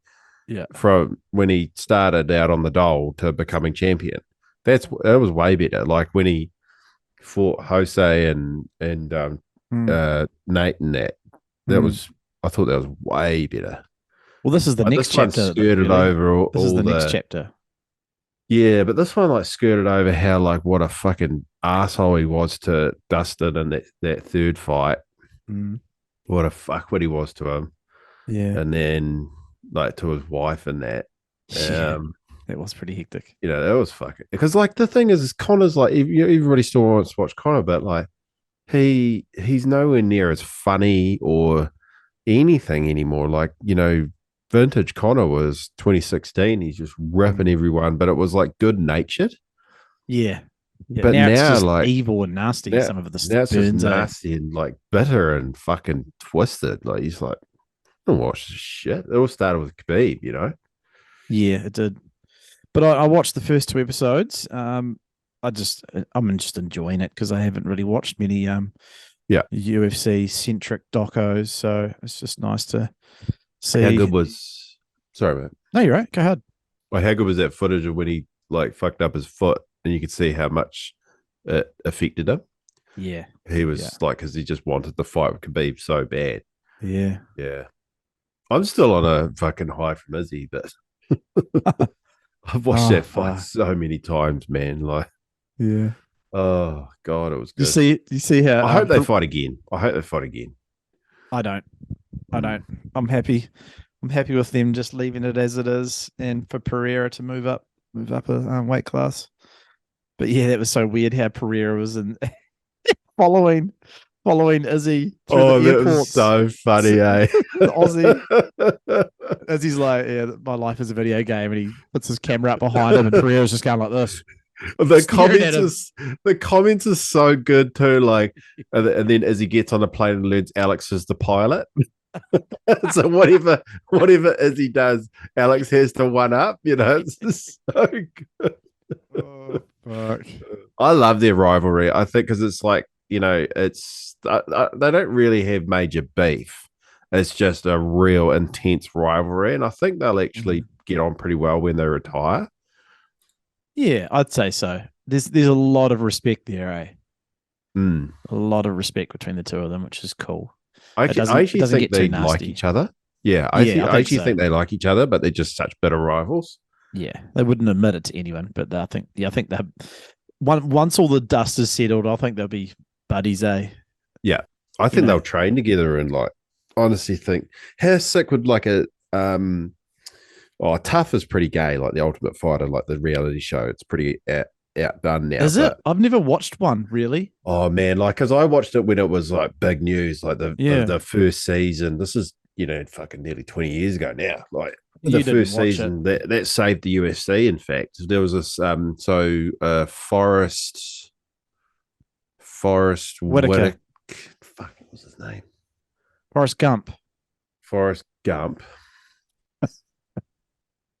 Speaker 3: started out on the dole to becoming champion. That was way better. Like when he fought Jose and Nate and that. That was, I thought that was way better.
Speaker 2: Well, this is the next chapter.
Speaker 3: Skirted over all
Speaker 2: this is the next chapter.
Speaker 3: Yeah, but this one like skirted over how like what a fucking asshole he was to Dustin in that third fight. What a fuck what he was to him.
Speaker 2: Yeah.
Speaker 3: And then like to his wife and that.
Speaker 2: That was pretty hectic.
Speaker 3: You know, that was fucking because like the thing is Connor's like everybody still wants to watch Connor, but like he's nowhere near as funny or anything anymore. Like, you know, vintage Connor was 2016. He's just ripping everyone, but it was like good natured.
Speaker 2: Yeah.
Speaker 3: But now
Speaker 2: it's just
Speaker 3: like
Speaker 2: evil and nasty. Some of the
Speaker 3: now it's just
Speaker 2: burns
Speaker 3: nasty and like bitter and fucking twisted. Like he's like, I don't watch this shit. It all started with Khabib, you know?
Speaker 2: Yeah, it did. But I watched the first 2 episodes. I'm just enjoying it because I haven't really watched many UFC centric docos, so it's just nice to see.
Speaker 3: How good was? Sorry, man.
Speaker 2: No, you're right. Go ahead.
Speaker 3: Like how good was that footage of when he like fucked up his foot and you could see how much it affected him?
Speaker 2: Yeah,
Speaker 3: he was like because he just wanted the fight with Khabib so bad.
Speaker 2: Yeah.
Speaker 3: I'm still on a fucking high from Izzy, but I've watched that fight so many times, man. Like, oh god, it was good.
Speaker 2: You see how
Speaker 3: I hope they fight again. I don't.
Speaker 2: I'm happy with them just leaving it as it is, and for Pereira to move up a weight class. But yeah, that was so weird how Pereira was in following Izzy through the airports.
Speaker 3: That was so funny, eh?
Speaker 2: The Aussie, as he's like, yeah, my life is a video game, and he puts his camera up behind him, and Pereira's just going like this.
Speaker 3: The comments are so good too. Like, and then as he gets on the plane and learns Alex is the pilot. So whatever Izzy does, Alex has to one up. You know, it's just so good.
Speaker 2: Oh, fuck.
Speaker 3: I love their rivalry. I think because it's like, you know, it's they don't really have major beef. It's just a real intense rivalry, and I think they'll actually get on pretty well when they retire.
Speaker 2: Yeah, I'd say so. There's a lot of respect there, eh? A lot of respect between the two of them, which is cool.
Speaker 3: I actually think they like each other. Yeah, I actually think they like each other, but they're just such bitter rivals.
Speaker 2: Yeah, they wouldn't admit it to anyone, but I think they once all the dust is settled, I think they'll be buddies, eh?
Speaker 3: Yeah, I think they'll train together and like honestly think how sick would like a Tough is pretty gay, like the Ultimate Fighter, like the reality show. It's pretty outdone now.
Speaker 2: Is it? I've never watched one, really.
Speaker 3: Oh man, like because I watched it when it was like big news, like the first season. This is fucking nearly 20 years ago now. Like the first season that saved the UFC. In fact, there was this Forrest Whitaker. Fuck, what was his name?
Speaker 2: Forrest Gump.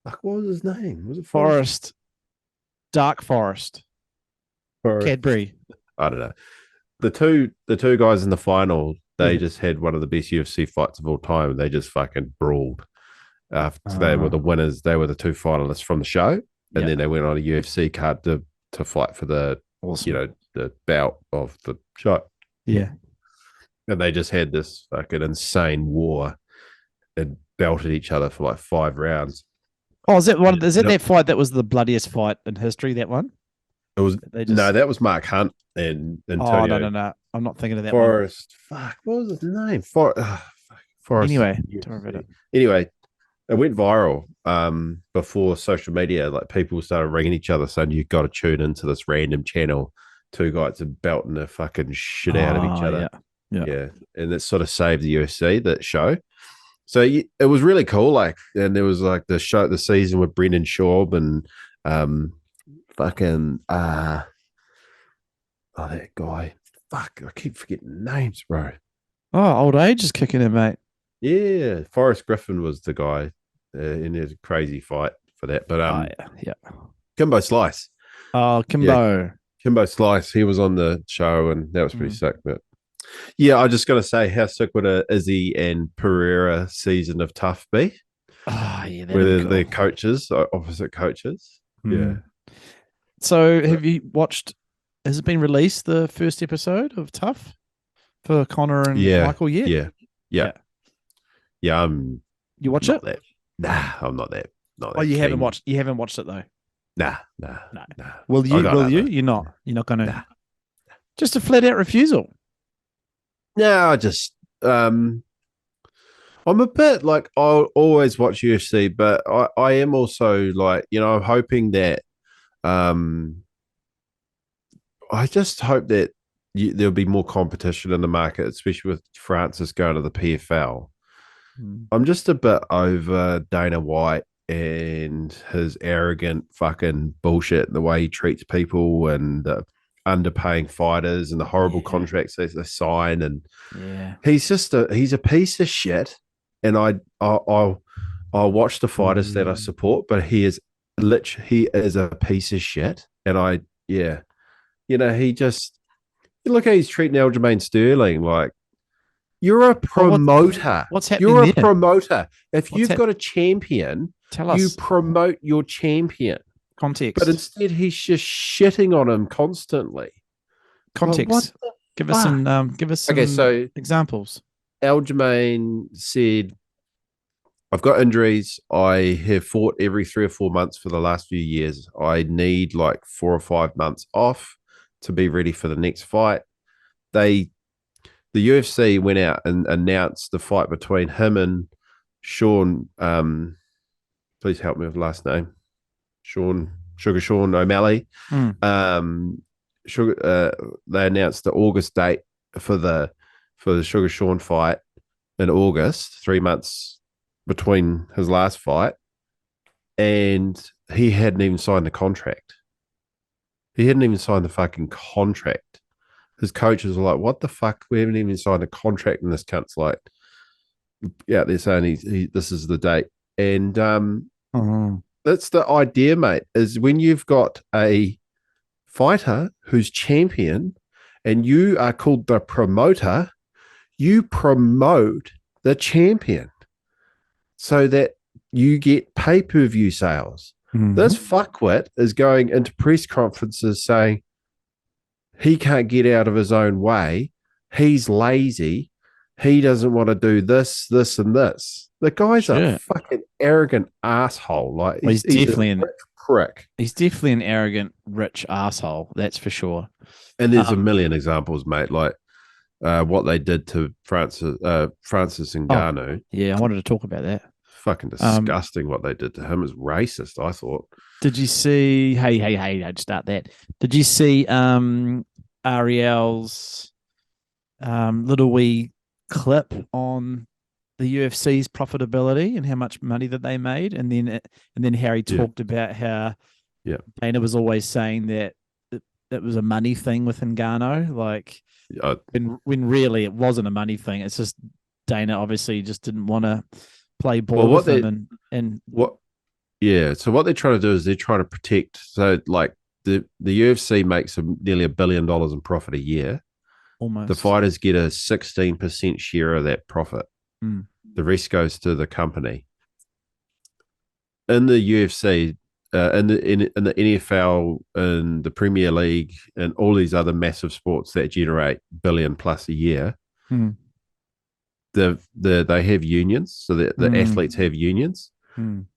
Speaker 3: Fuck, what was his name? Was it
Speaker 2: Forrest? Dark Forest. Cadbury.
Speaker 3: I don't know. The two guys in the final, they just had one of the best UFC fights of all time. They just fucking brawled. They were the winners. They were the two finalists from the show, and then they went on a UFC card to fight for the the bout of the show.
Speaker 2: Yeah,
Speaker 3: and they just had this fucking insane war and belted each other for like 5 rounds.
Speaker 2: Oh, is that one? Is that fight that was the bloodiest fight in history? That one?
Speaker 3: It was that was Mark Hunt and Antonio.
Speaker 2: Oh no! I'm not thinking of that
Speaker 3: Forrest. One. Fuck, what was his name? Forrest.
Speaker 2: Anyway, don't worry about it.
Speaker 3: Anyway, it went viral before social media. Like people started ringing each other saying you've got to tune into this random channel. 2 guys are belting the fucking shit out of each other. Yeah, and that sort of saved the UFC, that show. So it was really cool. Like, and there was like the season with Brendan Schaub and fucking that guy. Fuck, I keep forgetting names, bro.
Speaker 2: Oh, old age is kicking in, mate.
Speaker 3: Yeah, Forrest Griffin was the guy in a crazy fight for that. But
Speaker 2: yeah.
Speaker 3: Kimbo Slice.
Speaker 2: Oh, Kimbo.
Speaker 3: Yeah, Kimbo Slice. He was on the show, and that was pretty sick. But yeah, I just got to say, how sick would a Izzy and Pereira season of Tough be?
Speaker 2: Oh, yeah,
Speaker 3: where
Speaker 2: cool.
Speaker 3: they're coaches, opposite coaches. Yeah.
Speaker 2: So, have you watched? Has it been released, the first episode of Tough for Connor and Michael yet?
Speaker 3: Yeah.
Speaker 2: You watch it?
Speaker 3: Nah, I'm not that. Not that.
Speaker 2: Oh, you
Speaker 3: keen.
Speaker 2: haven't watched. You haven't watched it though.
Speaker 3: Nah.
Speaker 2: Will you? Will you? You're not. You're not going to. Nah. Just a flat out refusal.
Speaker 3: No, I just I'm a bit like, I'll always watch UFC, but I am also like, I'm hoping that I just hope that there'll be more competition in the market, especially with Francis going to the PFL. I'm just a bit over Dana White and his arrogant fucking bullshit, the way he treats people and underpaying fighters and the horrible contracts they sign. And he's a piece of shit. And I'll watch the fighters that I support, but he is a piece of shit. And he just, look how he's treating Aljamain Sterling. Like, you're a promoter.
Speaker 2: What's happening?
Speaker 3: You're a promoter. If you've got a champion,
Speaker 2: tell us.
Speaker 3: You promote your champion.
Speaker 2: Context.
Speaker 3: But instead, he's just shitting on him constantly.
Speaker 2: Context. Give us some examples.
Speaker 3: Aljamain said, I've got injuries. I have fought every 3 or 4 months for the last few years. I need like 4 or 5 months off to be ready for the next fight. The UFC went out and announced the fight between him and Sean. Please help me with the last name. Sugar Sean O'Malley. They announced the August date for the Sugar Sean fight in August, 3 months between his last fight, and he hadn't even signed the contract. He hadn't even signed the fucking contract. His coaches were like, "What the fuck? We haven't even signed a contract." And this cunt's like, "Yeah, they're saying this is the date." And that's the idea, mate. Is when you've got a fighter who's champion, and you are called the promoter, you promote the champion so that you get pay-per-view sales. This fuckwit is going into press conferences saying he can't get out of his own way. He's lazy. He doesn't want to do this, this, and this. The guy's a fucking arrogant asshole. Like,
Speaker 2: he's definitely a
Speaker 3: prick.
Speaker 2: He's definitely an arrogant, rich asshole. That's for sure.
Speaker 3: And there's a million examples, mate. Like what they did to Francis Ngannou.
Speaker 2: Yeah, I wanted to talk about that.
Speaker 3: Fucking disgusting what they did to him. Is racist, I thought.
Speaker 2: Did you see? Hey! Don't start that. Did you see Ariel's little wee clip on the UFC's profitability and how much money that they made, and then Harry talked about how Dana was always saying that it was a money thing with Ngannou, like when really it wasn't a money thing. It's just Dana obviously just didn't want to play ball with him,
Speaker 3: So what they're trying to do is they're trying to protect. So like the UFC makes nearly $1 billion in profit a year.
Speaker 2: Almost.
Speaker 3: The fighters get a 16% share of that profit. The rest goes to the company. In the UFC, in the NFL, in the Premier League, and all these other massive sports that generate $1 billion plus a year, they have unions, so the athletes have unions.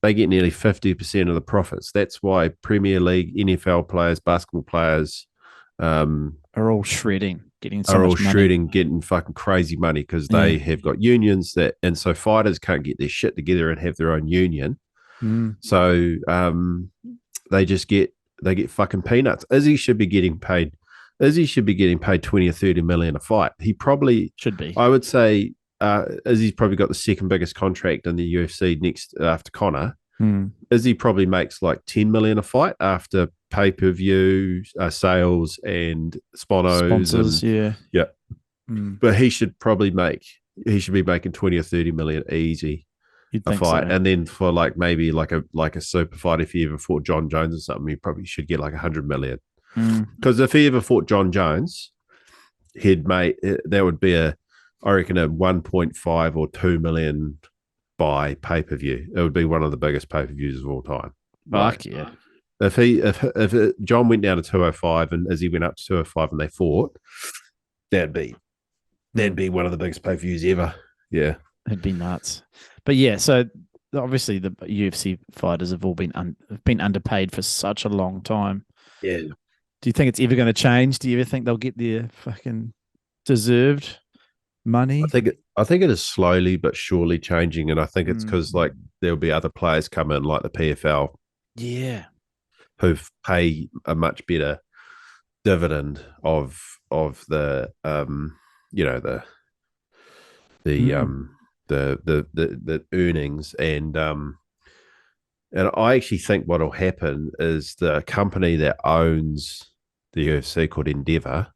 Speaker 3: They get nearly 50% of the profits. That's why Premier League, NFL players, basketball players
Speaker 2: are all shredding, getting
Speaker 3: fucking crazy money because they have got unions and so fighters can't get their shit together and have their own union. So they get fucking peanuts. Izzy should be getting paid Izzy should be getting paid 20 or 30 million a fight. He probably
Speaker 2: should be.
Speaker 3: I would say Izzy's probably got the second biggest contract in the UFC next after Conor. Izzy probably makes like 10 million a fight after pay-per-view sales and
Speaker 2: Sponsors,
Speaker 3: and, yeah. But he should be making 20 or 30 million easy a fight. So. And then for like maybe like a super fight, if he ever fought John Jones or something, he probably should get like 100 million. Because if he ever fought John Jones, that would be I reckon a 1.5 or 2 million by pay-per-view. It would be one of the biggest pay-per-views of all time.
Speaker 2: Fuck yeah.
Speaker 3: If John went down to 205 and Izzy went up to 205 and they fought, that'd be one of the biggest pay-per-views ever. Yeah.
Speaker 2: It'd be nuts. But yeah, so obviously the UFC fighters have all been underpaid for such a long time.
Speaker 3: Yeah.
Speaker 2: Do you think it's ever going to change? Do you ever think they'll get their fucking deserved money?
Speaker 3: I think it is slowly but surely changing, and I think it's because like there'll be other players come in like the PFL, who pay a much better dividend of the the earnings, and I actually think what'll happen is the company that owns the UFC called Endeavour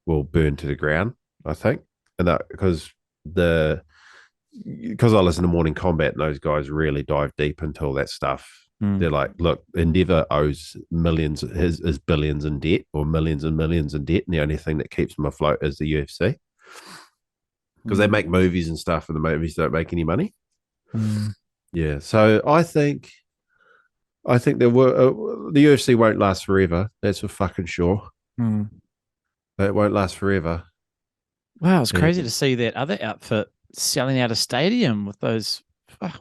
Speaker 3: will burn to the ground, I think. And that because I listen to Morning Combat and those guys really dive deep into all that stuff. They're like, look, Endeavour owes millions, is billions in debt or millions and millions in debt, and the only thing that keeps them afloat is the UFC. Because they make movies and stuff, and the movies don't make any money. Yeah, so I think the UFC won't last forever. That's for fucking sure. It won't last forever.
Speaker 2: Wow, it's crazy to see that other outfit selling out a stadium with those.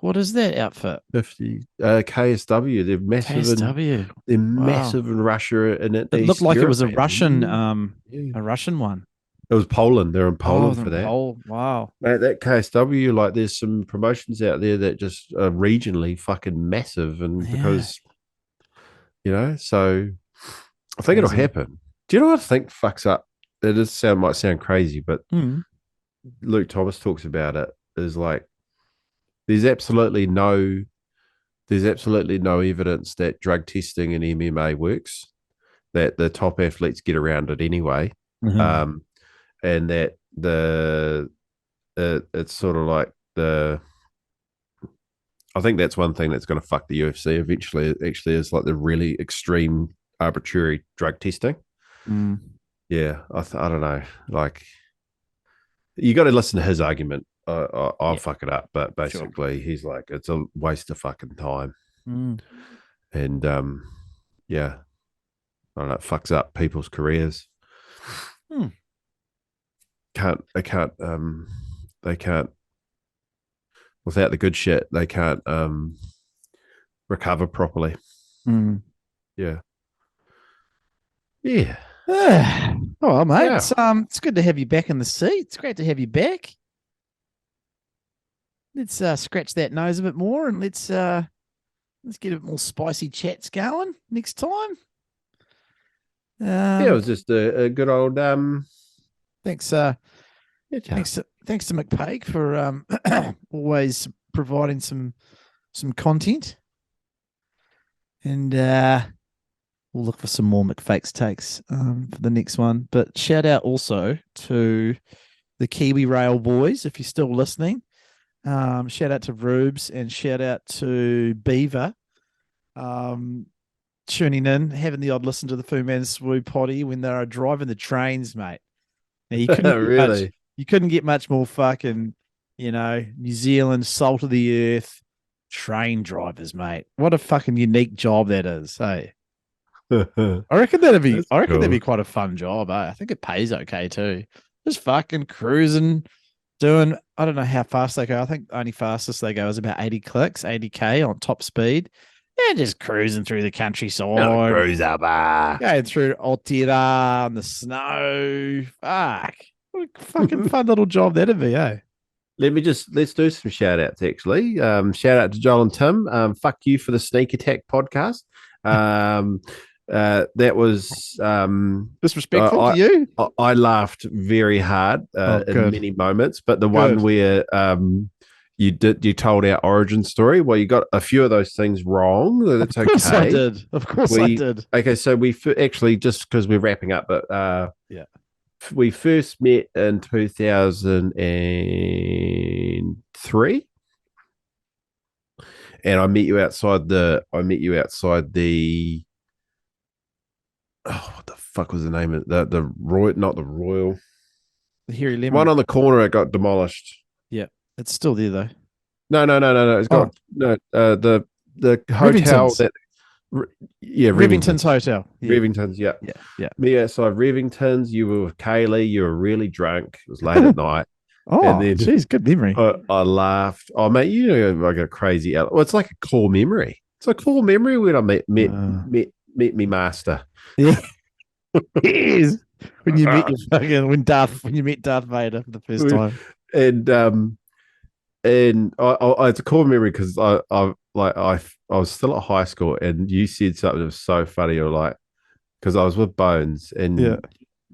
Speaker 2: What is that outfit?
Speaker 3: 50 KSW. They're massive.
Speaker 2: KSW.
Speaker 3: They're massive in Russia, and
Speaker 2: it looked like Europe, it was a Russian, a Russian one.
Speaker 3: It was Poland. They're in Poland for that.
Speaker 2: Wow.
Speaker 3: Mate, that KSW, like, there's some promotions out there that just are regionally fucking massive, and because so I think it'll happen. Do you know what I think fucks up? It might sound crazy, but Luke Thomas talks about it. Is like there's absolutely no evidence that drug testing in MMA works. That the top athletes get around it anyway, and that it's sort of like I think that's one thing that's going to fuck the UFC eventually. Actually, is like the really extreme arbitrary drug testing. Yeah, I don't know. Like, you got to listen to his argument. I'll fuck it up, but basically, he's like, it's a waste of fucking time, and I don't know, it fucks up people's careers. They can't without the good shit. They can't recover properly. Yeah.
Speaker 2: Oh, mate, it's good to have you back in the seat. It's great to have you back. Let's scratch that nose a bit more, and let's get a bit more spicy chats going next time.
Speaker 3: It was just a good old
Speaker 2: thanks to McFakes for always providing some content, and we'll look for some more McFakes takes for the next one. But shout out also to the Kiwi Rail boys, if you're still listening. Shout out to Rubes and shout out to Beaver. Tuning in, having the odd listen to the Man Swoo potty when they are driving the trains, mate. Now, you couldn't you couldn't get much more fucking, New Zealand salt of the earth train drivers, mate. What a fucking unique job that is, hey. I reckon that'd be quite a fun job, eh? I think it pays okay too. Just fucking cruising, doing, I don't know how fast they go. I think the only fastest they go is about 80 clicks, 80k on top speed. And just cruising through the countryside. Going through Aotearoa on the snow. Fuck. What a fucking fun little job that'd be, eh?
Speaker 3: Let's do some shout outs actually. Shout out to Joel and Tim. Fuck you for the Sneak Attack podcast. That was
Speaker 2: Disrespectful
Speaker 3: I,
Speaker 2: to you?
Speaker 3: I laughed very hard in
Speaker 2: good.
Speaker 3: many moments, but the
Speaker 2: Good.
Speaker 3: one where you told our origin story, well, you got a few of those things wrong. That's okay.
Speaker 2: Of course I did. Of course I did.
Speaker 3: Okay, so we actually, just because we're wrapping up, but
Speaker 2: yeah,
Speaker 3: we first met in 2003, and I met you outside the. Oh, what the fuck was the name of the Royal? Not the Royal.
Speaker 2: the Hairy Lemon.
Speaker 3: One on the corner. It got demolished.
Speaker 2: Yeah, it's still there though.
Speaker 3: No. It's got the hotel that.
Speaker 2: Revington's Hotel.
Speaker 3: Yeah. Revington's, yeah. Me outside Revington's. You were with Kaylee. You were really drunk. It was late at night.
Speaker 2: Geez, good memory.
Speaker 3: I laughed. Oh, mate, you know, like a crazy. Well, it's like a core memory. It's a core memory when I met me master.
Speaker 2: Yeah, it is. When you meet when you meet Darth Vader for the first time,
Speaker 3: and it's a core memory because I was still at high school, and you said something that was so funny. You're like, because I was with Bones, and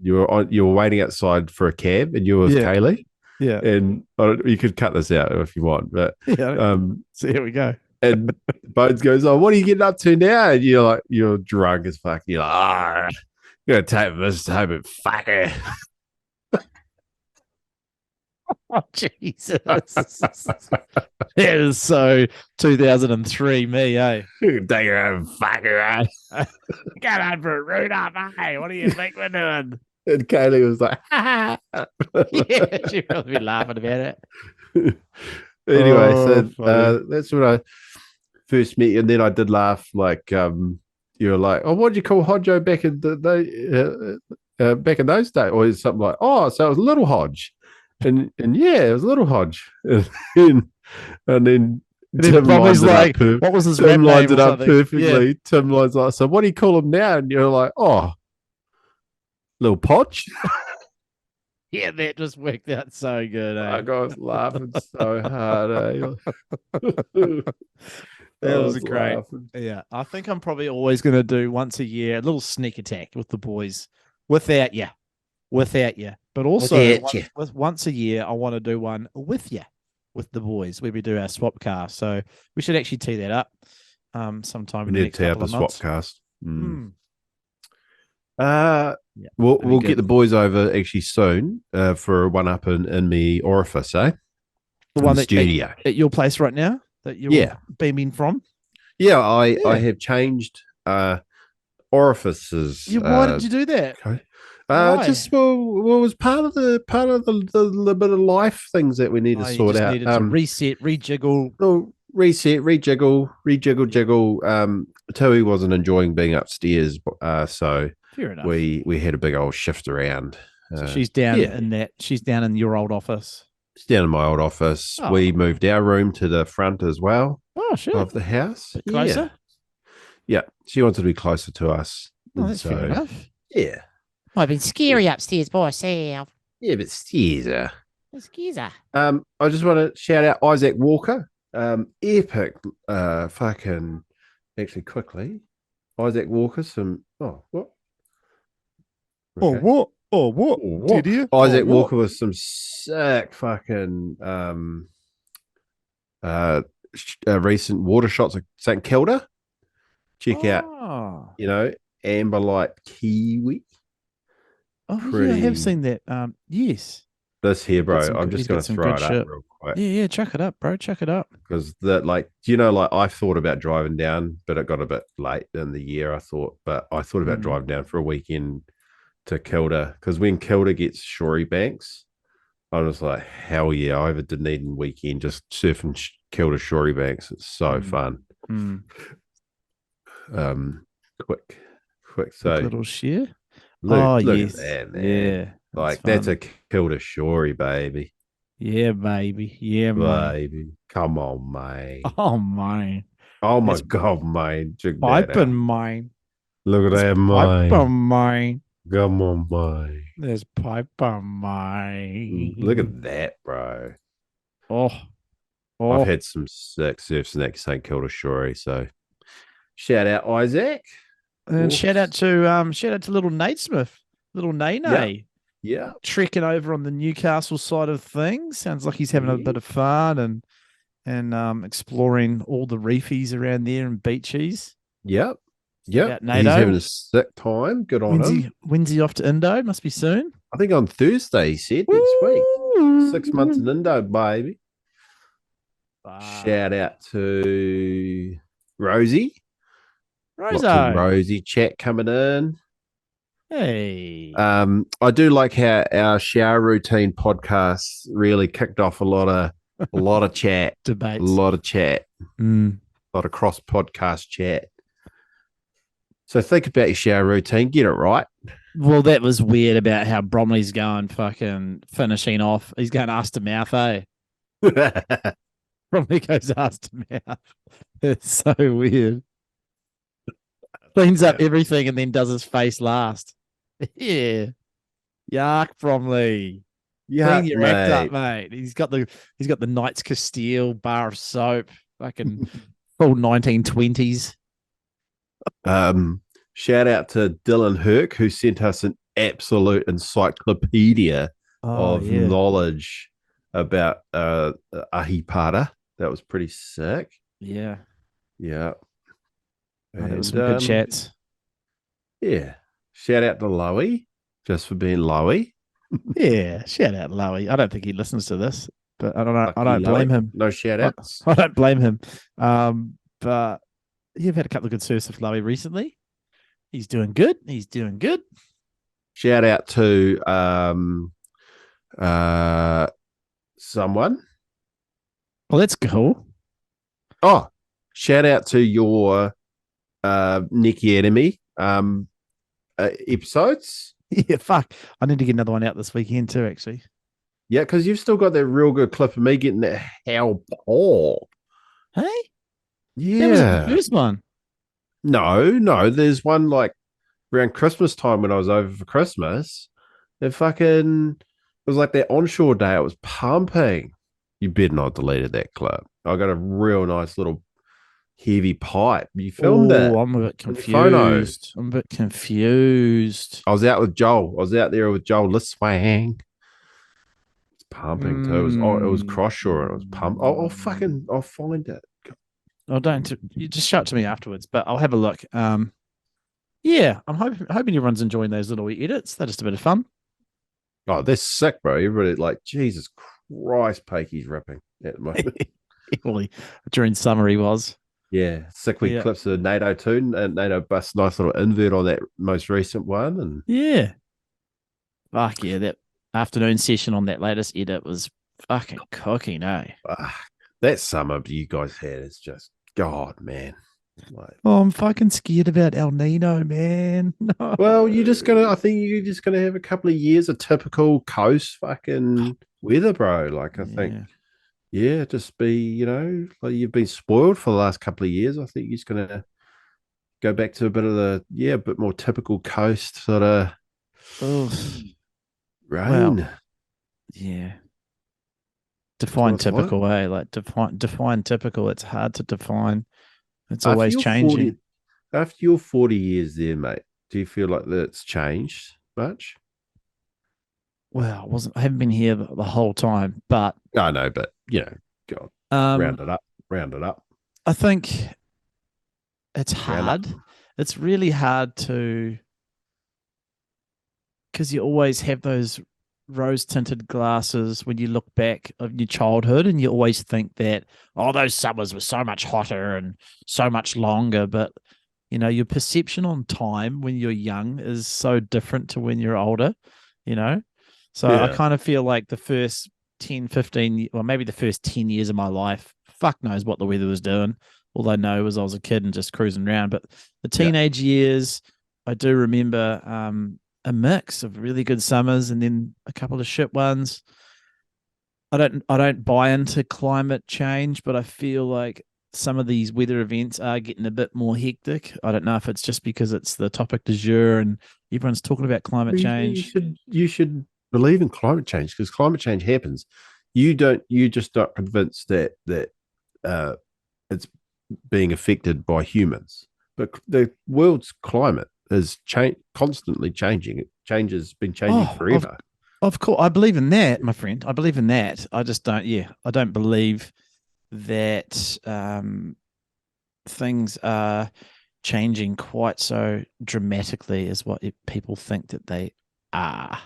Speaker 3: you were waiting outside for a cab, and you were with Kaylee.
Speaker 2: Yeah,
Speaker 3: and you could cut this out if you want, but
Speaker 2: so here we go.
Speaker 3: And Bones goes, "Oh, what are you getting up to now?" And you're like, you're drunk as fuck. You're like, you're gonna take this home and fuck her.
Speaker 2: Oh, Jesus. It is so 2003 me, eh?
Speaker 3: You can take her home and fuck her, eh?
Speaker 2: Get on for a root up, eh? What do you think we're doing?
Speaker 3: And Kaylee was like,
Speaker 2: yeah, she'd probably be laughing about it.
Speaker 3: Anyway, that's when I first met you, and then I did laugh. Like, you were like, "Oh, what did you call Hodgo back in back in those days?" Or something like, "Oh, so it was Little Hodge," and yeah, it was Little Hodge, and then Tim lines it
Speaker 2: like,
Speaker 3: up.
Speaker 2: "What was his
Speaker 3: Tim lines it up perfectly.
Speaker 2: Yeah.
Speaker 3: Tim lines like, "So what do you call him now?" And you're like, "Oh, Little Podge."
Speaker 2: Yeah, that just worked out so good. Eh?
Speaker 3: I was laughing so hard. Eh?
Speaker 2: That was great. Laughing. Yeah, I think I'm probably always going to do once a year a little sneak attack with the boys, without you, but also once a year I want to do one with you, with the boys, where we do our swap cast. So we should actually tee that up sometime in the next couple of months.
Speaker 3: Swap cast. We'll get the boys over actually soon for a one up in the orifice, eh?
Speaker 2: The one studio at your place right now that you're beaming from.
Speaker 3: Yeah, I have changed orifices.
Speaker 2: Why did you do that?
Speaker 3: Okay. Just it was part of the bit of life things that we need to sort out.
Speaker 2: Needed to reset, rejiggle.
Speaker 3: Rejiggle. Tui wasn't enjoying being upstairs, so
Speaker 2: fair enough.
Speaker 3: We had a big old shift around.
Speaker 2: So she's down in that. She's down in your old office.
Speaker 3: She's down in my old office. Oh. We moved our room to the front as well.
Speaker 2: Oh, sure.
Speaker 3: Of the house.
Speaker 2: Closer?
Speaker 3: Yeah. She wanted to be closer to us.
Speaker 2: Oh, that's fair enough.
Speaker 3: Yeah.
Speaker 4: Might have been scary upstairs by herself.
Speaker 3: Yeah, but skeezer.
Speaker 4: Skeezer.
Speaker 3: I just want to shout out Isaac Walker. Epic fucking actually quickly. Isaac Walker, what?
Speaker 2: Okay. What? Did you?
Speaker 3: Isaac Walker with some sick fucking recent water shots of St. Kilda. Check out, Amber Light Kiwi.
Speaker 2: Oh, yeah, I have seen that. Yes.
Speaker 3: This here, bro. I'm just going to throw it up real quick.
Speaker 2: Yeah, chuck it up, bro. Chuck it up.
Speaker 3: Because I thought about driving down, but it got a bit late in the year, I thought about driving down for a weekend to Kilda, because when Kilda gets Shory Banks, I was like, hell yeah, I have a Dunedin weekend just surfing Kilda Shory Banks. It's so fun. Quick. So
Speaker 2: little share.
Speaker 3: Look
Speaker 2: yes,
Speaker 3: at that, man.
Speaker 2: Yeah,
Speaker 3: that's a Kilda Shory, baby.
Speaker 2: Yeah, baby. Yeah,
Speaker 3: baby. Come on, mate.
Speaker 2: Oh, mine.
Speaker 3: Oh my God, mate.
Speaker 2: Piping mine.
Speaker 3: Look at that, mine.
Speaker 2: Piping mine.
Speaker 3: Come on, mate.
Speaker 2: There's piping mine.
Speaker 3: Look at that, bro.
Speaker 2: Oh.
Speaker 3: I've had some sick surfs in that St. Kilda Shory, so shout out Isaac.
Speaker 2: And shout out to little Nate Smith, little Nene.
Speaker 3: Yeah.
Speaker 2: Trekking over on the Newcastle side of things. Sounds like he's having a bit of fun and exploring all the reefies around there and beaches.
Speaker 3: Yep. He's
Speaker 2: NATO.
Speaker 3: having a sick time. Good on him.
Speaker 2: When's he off to Indo? Must be soon.
Speaker 3: I think on Thursday, he said, next week. 6 months in Indo, baby. Shout out to Rosie. Rosie chat coming in.
Speaker 2: Hey.
Speaker 3: I do like how our shower routine podcast really kicked off a lot of chat.
Speaker 2: Debates.
Speaker 3: A lot of chat. A lot of cross podcast chat. So think about your shower routine, get it right.
Speaker 2: Well, that was weird about how Bromley's going fucking finishing off. He's going ass to mouth, eh? Bromley goes ass to mouth. It's so weird. Cleans up everything and then does his face last. Yeah. Yuck, Bromley. Clean your act up, mate. He's got the Knights Castile bar of soap. Fucking full 1920s.
Speaker 3: Shout out to Dylan Herc, who sent us an absolute encyclopedia of knowledge about ahipara. That was pretty sick.
Speaker 2: Yeah.
Speaker 3: Yeah.
Speaker 2: That was some good chats.
Speaker 3: Yeah. Shout out to Lowy, just for being Lowy.
Speaker 2: Yeah, shout out Lowy. I don't think he listens to this, but I don't blame him.
Speaker 3: No shout outs.
Speaker 2: I don't blame him. But you've had a couple of good service with Lowy recently. He's doing good.
Speaker 3: Shout out to someone.
Speaker 2: Well, that's cool.
Speaker 3: Oh, shout out to your Nicky Enemy episodes.
Speaker 2: Yeah, fuck. I need to get another one out this weekend too, actually.
Speaker 3: Yeah, because you've still got that real good clip of me getting that hell ball.
Speaker 2: Hey?
Speaker 3: Yeah.
Speaker 2: That was the first one.
Speaker 3: No. There's one like around Christmas time when I was over for Christmas. It was like that onshore day. It was pumping. You better not deleted that clip. I got a real nice little heavy pipe. You filmed it.
Speaker 2: I'm a bit confused. I
Speaker 3: was out with Joel. I was out there with Joel Liswang. It's pumping too. It was cross shore and it was pumping. I'll find it.
Speaker 2: Oh, don't you just shout to me afterwards, but I'll have a look. Yeah, I'm hoping everyone's enjoying those little edits. They're just a bit of fun.
Speaker 3: Oh, they're sick, bro. Everybody like, Jesus Christ, Pakey's ripping at the moment.
Speaker 2: During summer he was.
Speaker 3: Yeah, sickly clips of NATO too, and NATO bust nice little invert on that most recent one, and
Speaker 2: yeah, fuck yeah, that afternoon session on that latest edit was fucking cooking, eh?
Speaker 3: That summer you guys had is just God, man. Like,
Speaker 2: I'm fucking scared about El Nino, man. No.
Speaker 3: Well, I think you're just gonna have a couple of years of typical coast fucking weather, bro. Like I think. Yeah, just be, like you've been spoiled for the last couple of years. I think you're just going to go back to a bit more typical coast sort of rain.
Speaker 2: Well, yeah. Define typical, eh? Like define typical. It's hard to define. It's always changing.
Speaker 3: After your 40 years there, mate, do you feel like that's changed much?
Speaker 2: Well, I haven't been here the whole time, but
Speaker 3: I know, but God, round it up.
Speaker 2: I think it's hard. It's really hard because you always have those rose tinted glasses when you look back of your childhood, and you always think that those summers were so much hotter and so much longer. But your perception on time when you're young is so different to when you're older. So I kind of feel like the first 10, 15, or maybe the first 10 years of my life, fuck knows what the weather was doing. All I know was I was a kid and just cruising around. But the teenage years, I do remember a mix of really good summers and then a couple of shit ones. I don't buy into climate change, but I feel like some of these weather events are getting a bit more hectic. I don't know if it's just because it's the topic du jour and everyone's talking about climate change.
Speaker 3: You should believe in climate change because climate change happens. You're just not convinced that it's being affected by humans. but the world's climate is constantly changing. Been changing forever.
Speaker 2: Of course, I believe in that, my friend. I believe in that. I just don't. Yeah, I don't believe that things are changing quite so dramatically as what people think that they are.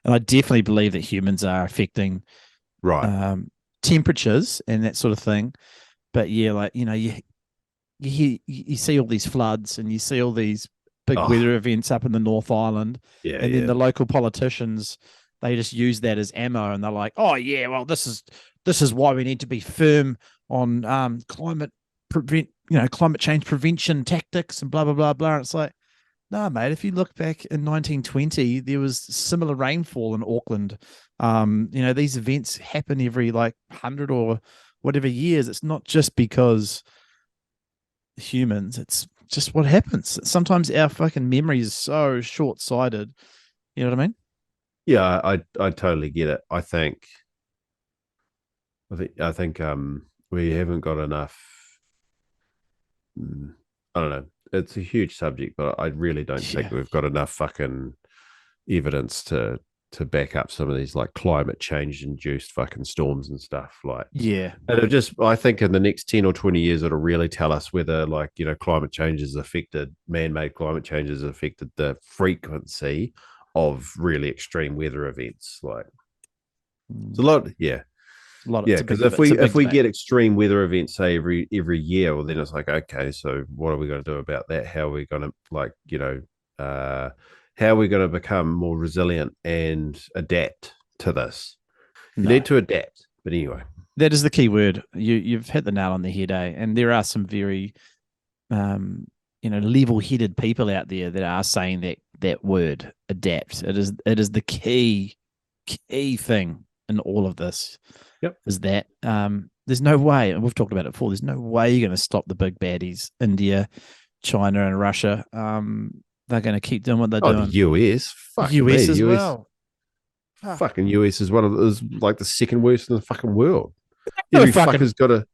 Speaker 2: And I definitely believe that humans are affecting temperatures and that sort of thing. But yeah, like, you see all these floods and you see all these big weather events up in the North Island.
Speaker 3: Yeah,
Speaker 2: and then the local politicians, they just use that as ammo, and they're like, oh yeah, well, this is why we need to be firm on climate change prevention tactics and blah blah blah blah. And it's like, no, mate, if you look back in 1920, there was similar rainfall in Auckland. These events happen every 100 or whatever years. It's not just because humans, it's just what happens. Sometimes our fucking memory is so short-sighted. You know what I mean?
Speaker 3: Yeah, I totally get it. I think we haven't got enough. I don't know. It's a huge subject, but I really don't think we've got enough fucking evidence to back up some of these climate change induced fucking storms and stuff. And I think in the next 10 or 20 years, it'll really tell us whether climate change has affected, man-made climate change has affected the frequency of really extreme weather events. It's a lot. Yeah. Because if we get extreme weather events, say every year, well, then it's okay, so what are we going to do about that? How are we going to how are we going to become more resilient and adapt to this? You need to adapt. But anyway,
Speaker 2: that is the key word. You've hit the nail on the head, eh? And there are some very level-headed people out there that are saying that word, adapt. It is the key thing in all of this.
Speaker 3: Yep.
Speaker 2: Is that there's no way, and we've talked about it before, there's no way you're going to stop the big baddies, India, China, and Russia. They're going to keep doing what they're doing.
Speaker 3: The US. Fuck
Speaker 2: US as well.
Speaker 3: Fucking US is the second worst in the fucking world. Every fucker's got a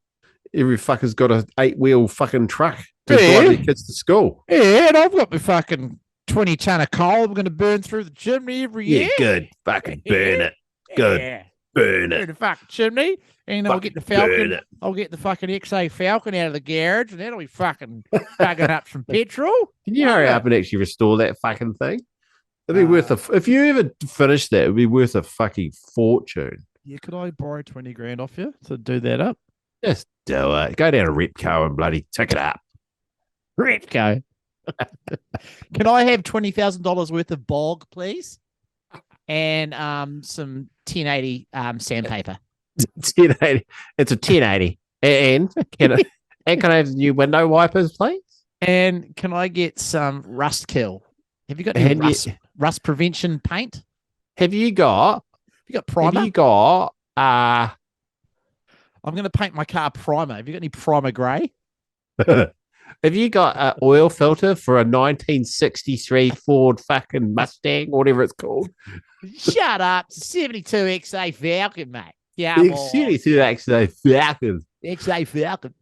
Speaker 3: 8-wheel fucking truck to drive their kids to school.
Speaker 2: Yeah, and I've got my fucking 20 ton of coal I'm going to burn through the chimney every year.
Speaker 3: Yeah, good. Fucking burn it. Good.
Speaker 2: Yeah.
Speaker 3: Burn it.
Speaker 2: Burn the fucking chimney, and I'll get the Falcon. I'll get the fucking XA Falcon out of the garage, and that'll be fucking bugging up some petrol.
Speaker 3: Can you hurry up and actually restore that fucking thing? It'd be worth if you ever finish that, it'd be worth a fucking fortune.
Speaker 2: Yeah, could I borrow 20 grand off you to do that up?
Speaker 3: Just do it. Go down to Repco and bloody tick it up.
Speaker 2: Repco. Can I have $20,000 worth of bog, please? And some 1080 sandpaper.
Speaker 3: 1080. It's a 1080. And can I have new window wipers, please?
Speaker 2: And can I get some rust kill? Have you got any rust prevention paint?
Speaker 3: Have you got
Speaker 2: primer?
Speaker 3: Have you got
Speaker 2: I'm going to paint my car primer. Have you got any primer grey?
Speaker 3: Have you got an oil filter for a 1963 Ford fucking Mustang, whatever it's called?
Speaker 2: Shut up. 72 XA Falcon, mate. Yeah,
Speaker 3: 72 XA Falcon.
Speaker 2: XA Falcon.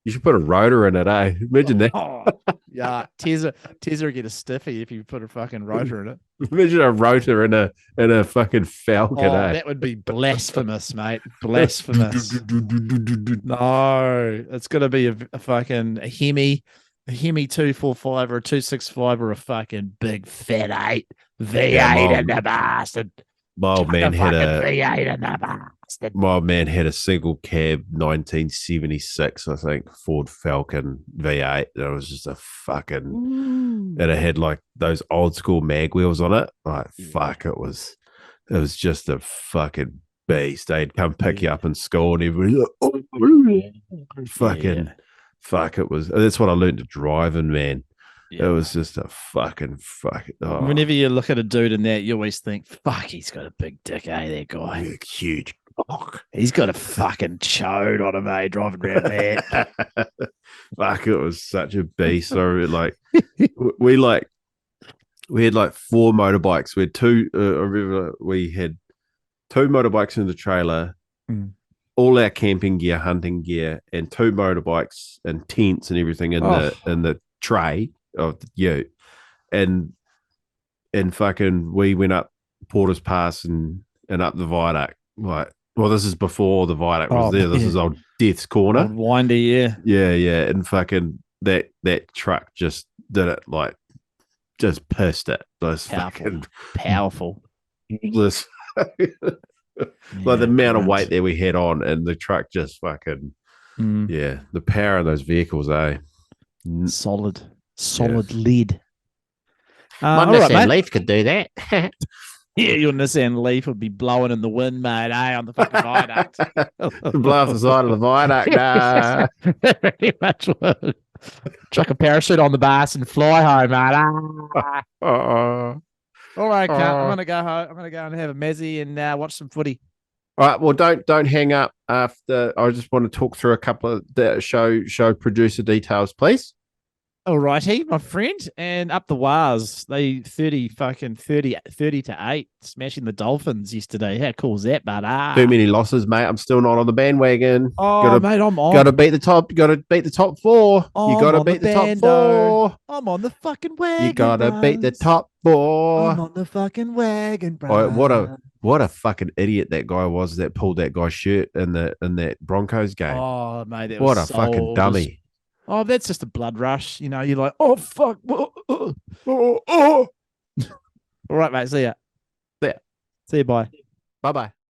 Speaker 3: You should put a rotor in it, eh? Imagine that.
Speaker 2: Yeah, Tezza would get a stiffy if you put a fucking rotor in it.
Speaker 3: Imagine a rotor in a fucking Falcon, eh?
Speaker 2: That would be blasphemous, mate. Blasphemous. No, it's going to be a fucking Hemi 245 or a 265 or a fucking big fat 8 V8 in the bastard.
Speaker 3: My old man had a
Speaker 2: V8 in the bastard.
Speaker 3: My old man had a single cab 1976, I think, Ford Falcon V8. It was just a fucking, and it had those old school mag wheels on it. Fuck, it was just a fucking beast. They'd come pick you up in school and everybody fuck, it was. That's what I learned to drive in, man. Yeah. It was just a fucking oh.
Speaker 2: Whenever you look at a dude in that, you always think, fuck, he's got a big dick, that guy.
Speaker 3: Huge.
Speaker 2: He's got a fucking chode on him, driving around that.
Speaker 3: Fuck, it was such a beast. So we had 4 motorbikes. We had 2. I remember we had 2 motorbikes in the trailer, all our camping gear, hunting gear, and 2 motorbikes and tents and everything in the tray of the ute, and fucking we went up Porter's Pass and up the viaduct. Like, well, this is before the viaduct was there. This is old Death's Corner.
Speaker 2: Old windy, yeah.
Speaker 3: Yeah, and fucking that truck just did it, like, just pissed it. This
Speaker 2: Powerful.
Speaker 3: This, like the amount of weight that we had on, and the truck just fucking, the power of those vehicles,
Speaker 2: solid lead.
Speaker 4: My Nissan Leaf could do that.
Speaker 2: Yeah, your Nissan Leaf would be blowing in the wind, mate, on the fucking viaduct.
Speaker 3: Blow off the side of the viaduct.
Speaker 2: Very much would. Chuck a parachute on the bus and fly home, mate. All right, cunt. I'm gonna go home. I'm gonna go and have a mezzy and watch some footy.
Speaker 3: All right, well, don't hang up after. I just want to talk through a couple of the show producer details, please.
Speaker 2: All righty, my friend. And up the Waz, they 30 to 8, smashing the Dolphins yesterday. How cool is that, bud?
Speaker 3: Too many losses, mate. I'm still not on the bandwagon.
Speaker 2: Oh, mate, I'm on.
Speaker 3: Got to beat the top. Got to beat the top 4. You got to beat the top 4.
Speaker 2: I'm on the fucking wagon.
Speaker 3: You got to beat the top 4.
Speaker 2: I'm on the fucking wagon, bro.
Speaker 3: What a fucking idiot that guy was that pulled that guy's shirt in that Broncos game.
Speaker 2: Oh, mate,
Speaker 3: what a fucking dummy.
Speaker 2: Oh, that's just a blood rush. You know, you're like, oh, fuck. All right, mate. See ya. See ya. Bye.
Speaker 3: Bye-bye.